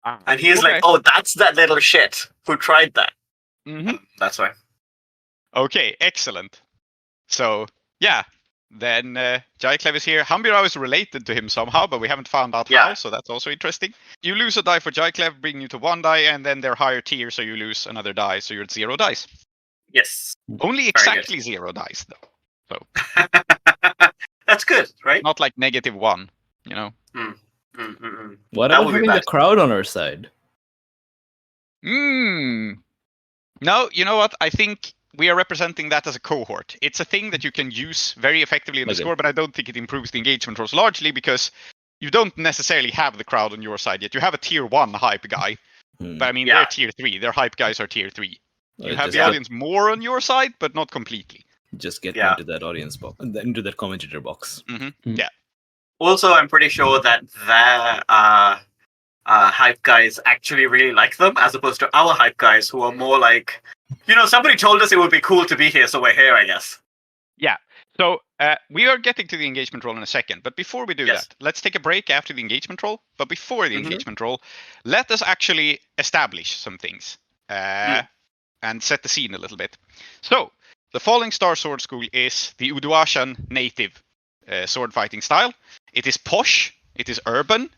Speaker 3: And he's like, oh, that's that little shit who tried that.
Speaker 2: Mm-hmm.
Speaker 3: That's why.
Speaker 2: Okay, excellent. So, yeah. Then Jaiklev is here. Hambirao is related to him somehow, but we haven't found out how, so that's also interesting. You lose a die for Jaiklev, bringing you to 1 die, and then they're higher tier, so you lose another die, so you're at 0 dice.
Speaker 3: Yes.
Speaker 2: Only exactly 0 dice, though. So
Speaker 3: that's good, right?
Speaker 2: Not like -1, you know?
Speaker 4: What about having the crowd on our side?
Speaker 2: No, you know what? I think we are representing that as a cohort. It's a thing that you can use very effectively in the score, but I don't think it improves the engagement rolls largely because you don't necessarily have the crowd on your side yet. You have a tier 1 hype guy, but I mean, they're tier 3. Their hype guys are tier 3. You have the audience more on your side, but not completely.
Speaker 4: Just get into that audience box, into that commentator box.
Speaker 2: Yeah.
Speaker 3: Also, I'm pretty sure that their hype guys actually really like them, as opposed to our hype guys who are more like, somebody told us it would be cool to be here, so we're here, I guess.
Speaker 2: Yeah. So we are getting to the engagement roll in a second, but before we do that, let's take a break after the engagement roll. But before the engagement roll, let us actually establish some things and set the scene a little bit. So the Falling Star Sword School is the Uduashan native sword fighting style. It is posh, it is urban,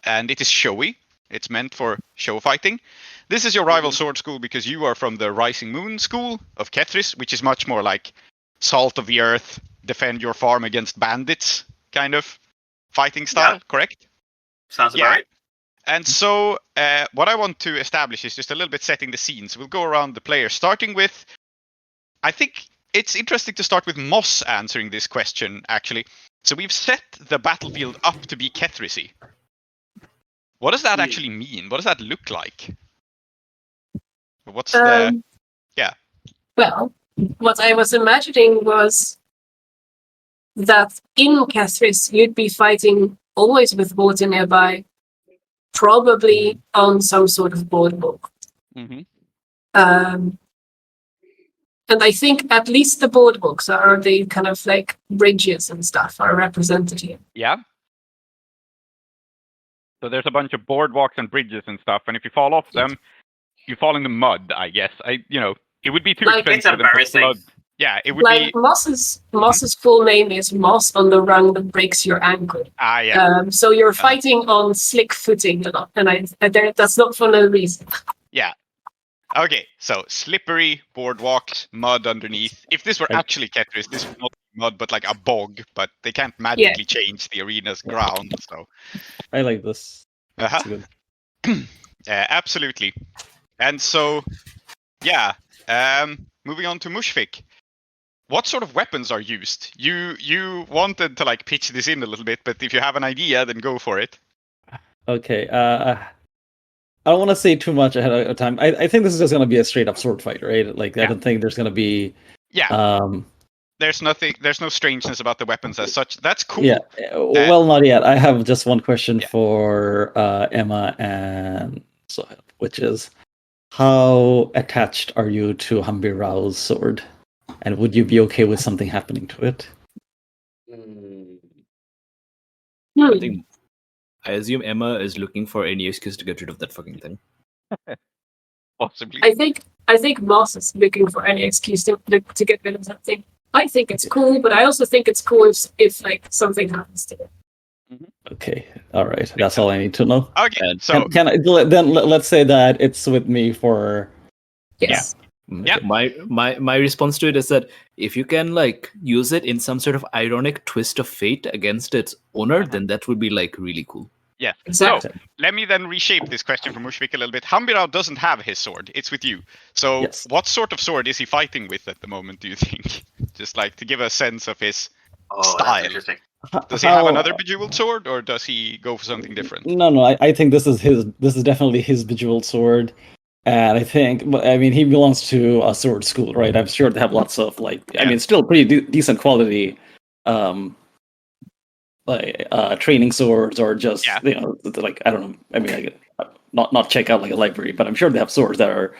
Speaker 2: and it is showy. It's meant for show fighting. This is your rival sword school because you are from the Rising Moon school of Kethris, which is much more like salt of the earth, defend your farm against bandits kind of fighting style, correct?
Speaker 3: Sounds about right.
Speaker 2: And so what I want to establish is just a little bit setting the scene. So we'll go around the players, starting with, I think it's interesting to start with Moss answering this question, actually. So we've set the battlefield up to be Kethrisy. What does that actually mean? What does that look like? What's the... Yeah.
Speaker 6: Well, what I was imagining was that in Kethris, you'd be fighting always with water nearby, probably on some sort of board book. And I think at least the board books are the kind of like bridges and stuff are represented here.
Speaker 2: Yeah. So there's a bunch of boardwalks and bridges and stuff, and if you fall off them, you fall in the mud, I guess. It would be too expensive to flood. Yeah, it would be...
Speaker 6: Moss's full name is Moss on the Rung that breaks your ankle. So you're fighting on slick footing a lot, and that's not for no reason.
Speaker 2: Yeah. Okay, so slippery boardwalks, mud underneath. If this were actually Kethris, this would not be mud, but like a bog. But they can't magically change the arena's ground. So
Speaker 5: I like this. That's good.
Speaker 2: Absolutely. And so, moving on to Mushfiq. What sort of weapons are used? You wanted to like pitch this in a little bit, but if you have an idea, then go for it.
Speaker 5: Okay. I don't want to say too much ahead of time. I think this is just going to be a straight up sword fight, right? Like I don't think there's going to be.
Speaker 2: Yeah. There's no strangeness about the weapons as such. That's cool.
Speaker 5: Yeah. Well, not yet. I have just one question for Emma and Zoheb, which is, how attached are you to Hambi Rao's sword? And would you be okay with something happening to it?
Speaker 4: I assume Emma is looking for any excuse to get rid of that fucking thing.
Speaker 2: Possibly.
Speaker 6: I think Moss is looking for any excuse to get rid of that thing. I think it's cool, but I also think it's cool if like something happens to it.
Speaker 5: Okay, all right. That's all I need to know.
Speaker 2: Okay, so
Speaker 5: can I then let's say that it's with me for.
Speaker 6: Yes.
Speaker 2: Yeah.
Speaker 4: My response to it is that if you can like use it in some sort of ironic twist of fate against its owner, then that would be like really cool.
Speaker 2: Yeah.
Speaker 6: Exactly.
Speaker 2: So let me then reshape this question for Mushfiq a little bit. Hambi Rao doesn't have his sword; it's with you. So what sort of sword is he fighting with at the moment? Do you think? Just like to give a sense of his style. Does he have another bejeweled sword, or does he go for something different?
Speaker 5: No. I think this is definitely his bejeweled sword. And I mean, he belongs to a sword school, right? I'm sure they have lots of I mean, still pretty decent quality, training swords, or just I don't know. I mean, not check out like a library, but I'm sure they have swords that are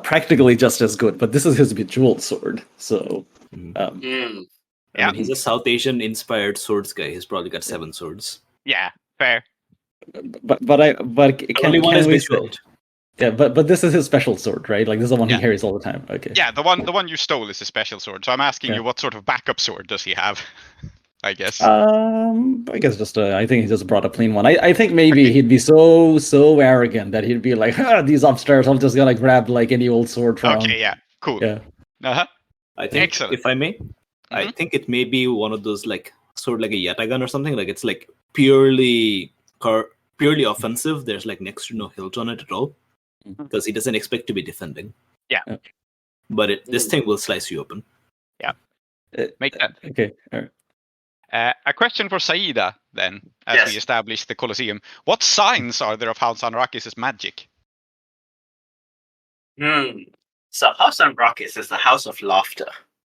Speaker 5: practically just as good. But this is his bejeweled sword, so.
Speaker 4: I mean, he's a South Asian inspired swords guy. He's probably got 7 swords.
Speaker 2: Yeah, fair.
Speaker 5: But
Speaker 4: only one is bejeweled.
Speaker 5: Yeah, but this is his special sword, right? Like this is the one he carries all the time. Okay.
Speaker 2: Yeah, the one you stole is a special sword. So I'm asking you, what sort of backup sword does he have? I guess.
Speaker 5: I guess just I think he just brought a plain one. I think maybe he'd be so arrogant that he'd be like, these upstairs, I'm just gonna grab like any old sword from.
Speaker 2: Okay, yeah, cool.
Speaker 5: Yeah.
Speaker 4: I think, if I may, I think it may be one of those like sort of like a yatagan or something. Like it's like purely offensive. There's like next to no hilt on it at all. Because he doesn't expect to be defending.
Speaker 2: Yeah.
Speaker 4: but this thing will slice you open.
Speaker 2: Make sense.
Speaker 5: Okay. All right.
Speaker 2: A question for Saeeda, then, as
Speaker 3: Yes.
Speaker 2: we establish the Coliseum. What signs are there of House Anrakhis is magic?
Speaker 3: So House Anrakhis is the house of laughter.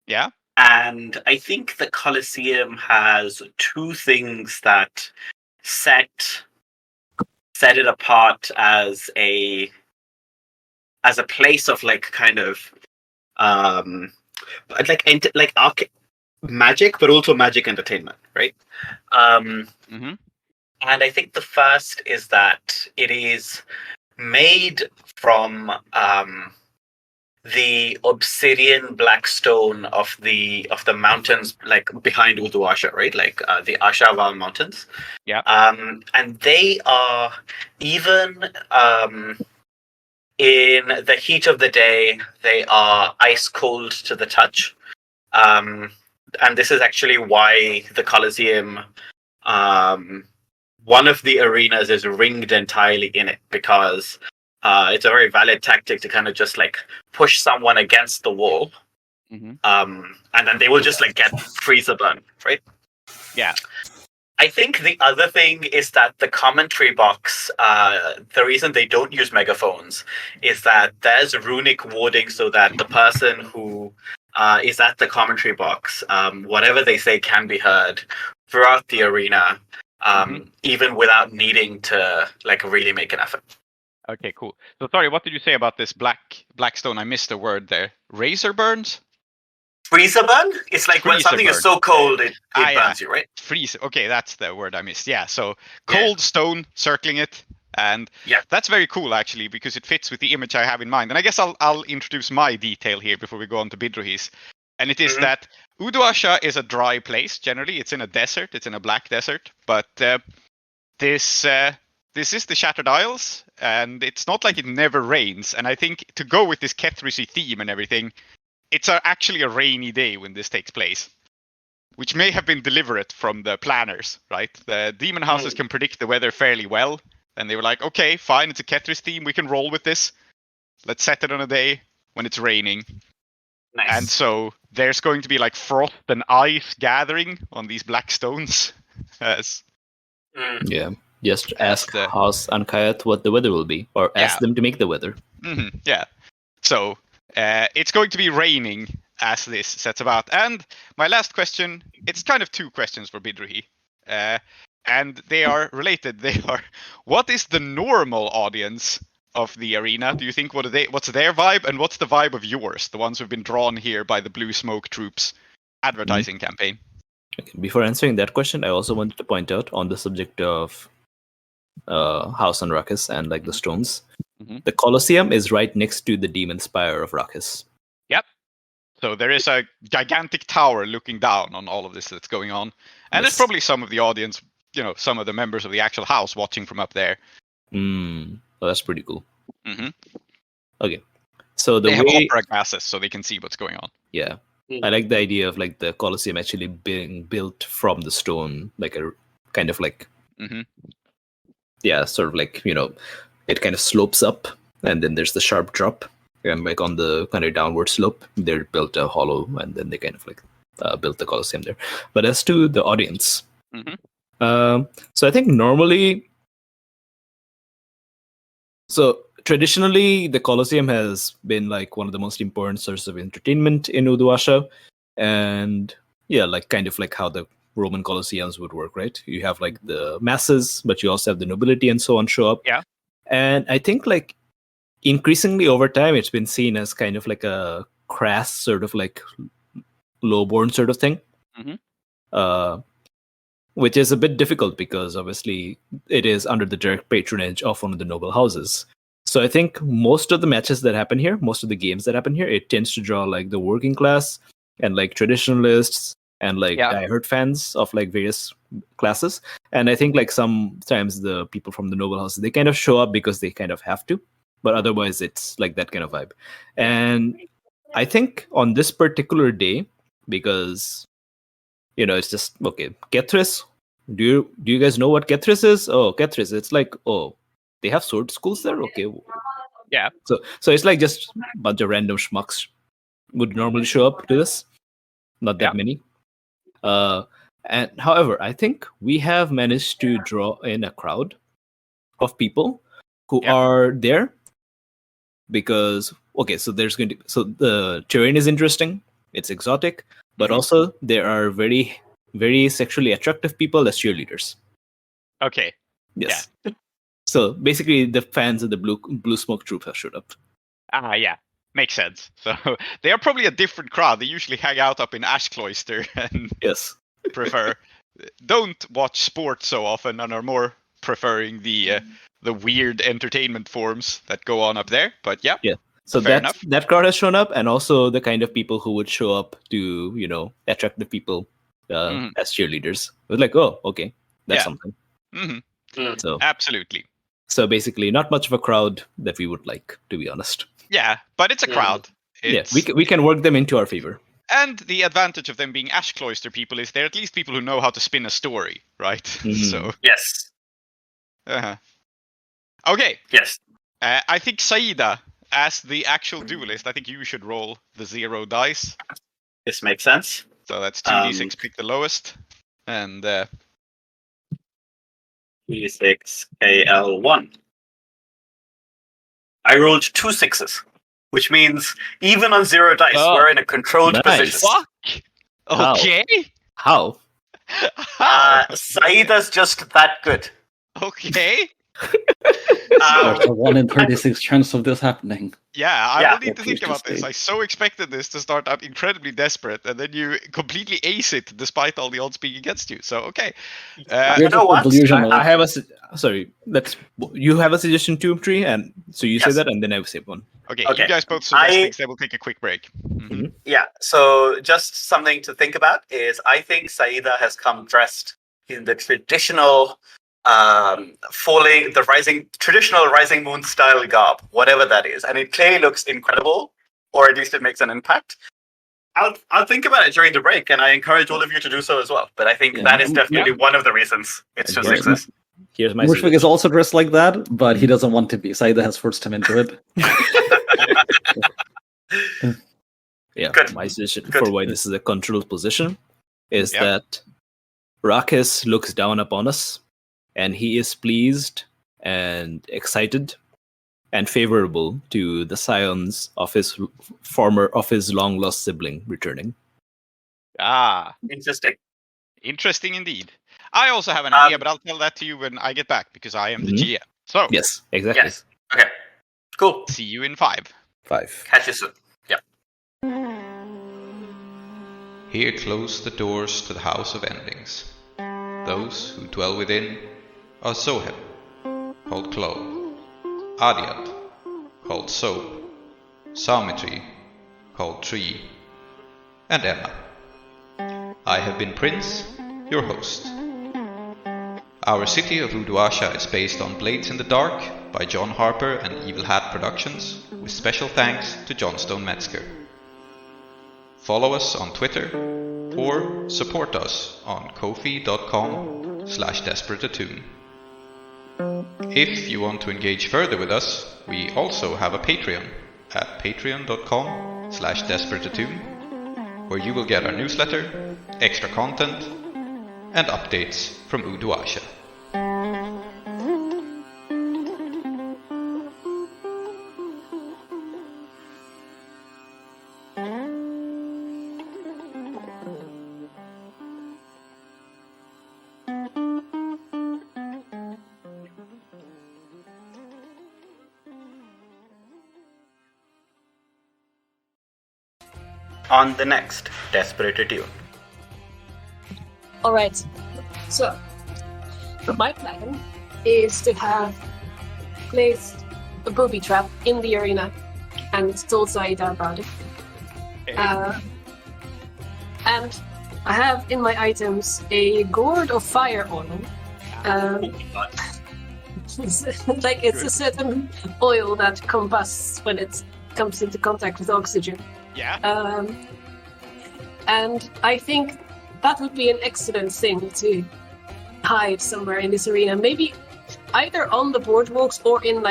Speaker 2: Yeah?
Speaker 3: And I think the Coliseum has two things that set it apart as a place of like kind of magic, but also magic entertainment, right?
Speaker 2: Mm-hmm.
Speaker 3: And I think the first is that it is made from the obsidian black stone of the mountains, like behind Uduasha, right? Like the Ashaval mountains.
Speaker 2: Yeah.
Speaker 3: And they are even in the heat of the day, they are ice cold to the touch. And this is actually why the Coliseum, one of the arenas is ringed entirely in it, because it's a very valid tactic to kind of just like push someone against the wall, and then they will just like get freezer burn, right?
Speaker 2: Yeah.
Speaker 3: I think the other thing is that the commentary box, the reason they don't use megaphones is that there's runic warding so that the person who is at the commentary box, whatever they say can be heard throughout the arena, even without needing to like really make an effort.
Speaker 2: Okay, cool. So sorry, what did you say about this black stone? I missed a word there. Razor burns?
Speaker 3: Freezer burn? It's like when
Speaker 2: Freezer
Speaker 3: something
Speaker 2: burn.
Speaker 3: is so cold it burns you, right?
Speaker 2: Freeze. Okay, that's the word I missed. Yeah, so cold stone circling it. And that's very cool, actually, because it fits with the image I have in mind. And I guess I'll introduce my detail here before we go on to Bidrohi's. And it is that Uduasha is a dry place, generally. It's in a desert. It's in a black desert. But this is the Shattered Isles, and it's not like it never rains. And I think to go with this Kethrisi theme and everything, it's actually a rainy day when this takes place, which may have been deliberate from the planners, right? The demon houses can predict the weather fairly well, and they were like, okay, fine, it's a Kethris theme, we can roll with this. Let's set it on a day when it's raining.
Speaker 3: Nice.
Speaker 2: And so there's going to be like frost and ice gathering on these black stones.
Speaker 4: Yeah. Just ask House Ankayat what the weather will be, or ask them to make the weather.
Speaker 2: Yeah. So it's going to be raining as this sets about. And my last question, it's kind of two questions for Bidrohi. And they are related. They are, what is the normal audience of the arena? Do you think what's their vibe, and what's the vibe of yours, the ones who've been drawn here by the Blue Smoke Troops advertising campaign?
Speaker 4: Okay. Before answering that question, I also wanted to point out on the subject of House Anrakhis and like the stones. The Coliseum is right next to the Demon Spire of Rakhis. Yep.
Speaker 2: So there is a gigantic tower looking down on all of this that's going on. And there's probably some of the audience, some of the members of the actual house watching from up there.
Speaker 4: Well, that's pretty cool. Okay. So
Speaker 2: they have opera glasses so they can see what's going on.
Speaker 4: Yeah. I like the idea of like the Coliseum actually being built from the stone, like a kind of like sort of like, it kind of slopes up, and then there's the sharp drop, and like on the kind of downward slope, they built a hollow, and then they kind of like built the Coliseum there. But as to the audience, so I think normally, so traditionally, the Coliseum has been like one of the most important sources of entertainment in Uduasha, and like kind of like how the Roman Colosseums would work, right? You have like the masses, but you also have the nobility and so on show up.
Speaker 2: Yeah.
Speaker 4: And I think like increasingly over time, it's been seen as kind of like a crass sort of like lowborn sort of thing, which is a bit difficult because obviously it is under the direct patronage of one of the noble houses. So I think most of the matches that happen here, most of the games that happen here, it tends to draw like the working class and like traditionalists and like diehard fans of like various classes. And I think like sometimes the people from the noble houses, they kind of show up because they kind of have to, but otherwise it's like that kind of vibe. And I think on this particular day, because it's just okay, Kethris, do you guys know what Kethris is? Oh, Kethris, it's like, oh, they have sword schools there? Okay.
Speaker 2: Yeah.
Speaker 4: So it's like just a bunch of random schmucks would normally show up to this. Not that many. And however, I think we have managed to draw in a crowd of people who are there because so the terrain is interesting, it's exotic, but also there are very, very sexually attractive people as cheerleaders.
Speaker 7: Okay.
Speaker 4: Yes. Yeah. So basically, the fans of the Blue Smoke Troop have showed up.
Speaker 7: Yeah. Makes sense. So they are probably a different crowd. They usually hang out up in Ash Cloister and don't watch sports so often and are more preferring the weird entertainment forms that go on up there. But yeah.
Speaker 4: So that crowd has shown up, and also the kind of people who would show up to attract the people as cheerleaders. It was like, oh, okay, that's something. So
Speaker 7: absolutely.
Speaker 4: So basically, not much of a crowd that we would like, to be honest.
Speaker 7: Yeah, but it's a crowd.
Speaker 4: We can work them into our favor.
Speaker 7: And the advantage of them being Ash Cloister people is they're at least people who know how to spin a story, right? So
Speaker 3: yes.
Speaker 7: Okay.
Speaker 3: Yes.
Speaker 7: I think Saeeda, as the actual duelist, I think you should roll the 0 dice.
Speaker 3: This makes sense.
Speaker 7: So that's 2d6, pick the lowest. And
Speaker 3: d6 KL1. I rolled 2 6s, which means even on 0 dice, we're in a controlled position.
Speaker 7: Fuck! Okay.
Speaker 4: How?
Speaker 3: Saeeda's just that good.
Speaker 7: Okay.
Speaker 5: There's a 1 in 36 chance of this happening.
Speaker 7: Yeah, I will need to think about this. I so expected this to start out incredibly desperate, and then you completely ace it despite all the odds being against you. So, okay.
Speaker 3: You know what?
Speaker 4: I have a... Sorry, you have a suggestion too, Tree, and so you say that, and then I will say one.
Speaker 7: Okay, you guys both suggest things. Then we'll take a quick break.
Speaker 3: Yeah, so just something to think about is I think Saeeda has come dressed in the traditional traditional rising moon style garb, whatever that is, and it clearly looks incredible, or at least it makes an impact. I'll think about it during the break, and I encourage all of you to do so as well. But I think that is definitely one of the reasons it's 2 6s.
Speaker 4: Here's my
Speaker 5: Mushfiq is also dressed like that, but he doesn't want to be. Saeeda has forced him into it.
Speaker 3: Good.
Speaker 4: My suggestion for why this is a controlled position is that Anrakhis looks down upon us, and he is pleased and excited and favorable to the scions of his long lost sibling returning.
Speaker 3: Interesting
Speaker 7: indeed. I also have an idea, but I'll tell that to you when I get back because I am the GM. So
Speaker 4: yes, exactly.
Speaker 3: Yes. Okay. Cool.
Speaker 7: See you in 5.
Speaker 3: Catch you soon. Yep.
Speaker 2: Here close the doors to the House of Endings. Those who dwell within are Zoheb, called Klow, Aadiyat, called Soap, Soumithri, called Tree, and Emma. I have been Prince, your host. Our city of Uduasha is based on Blades in the Dark by John Harper and Evil Hat Productions, with special thanks to Johnstone Metzger. Follow us on Twitter or support us on kofi.com/desperateattune. If you want to engage further with us, we also have a Patreon at patreon.com/desperateattune, where you will get our newsletter, extra content, and updates from Uduasha.
Speaker 3: On the next Desperate Attune.
Speaker 6: Alright, so my plan is to have placed a booby trap in the arena and told Saeeda about it. And I have in my items a gourd of fire oil. It's a certain oil that combusts when it comes into contact with oxygen.
Speaker 7: Yeah.
Speaker 6: And I think that would be an excellent thing to hide somewhere in this arena. Maybe either on the boardwalks or in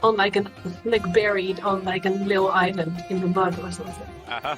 Speaker 6: on like buried on like a little island in the mud or something.
Speaker 7: Uh-huh.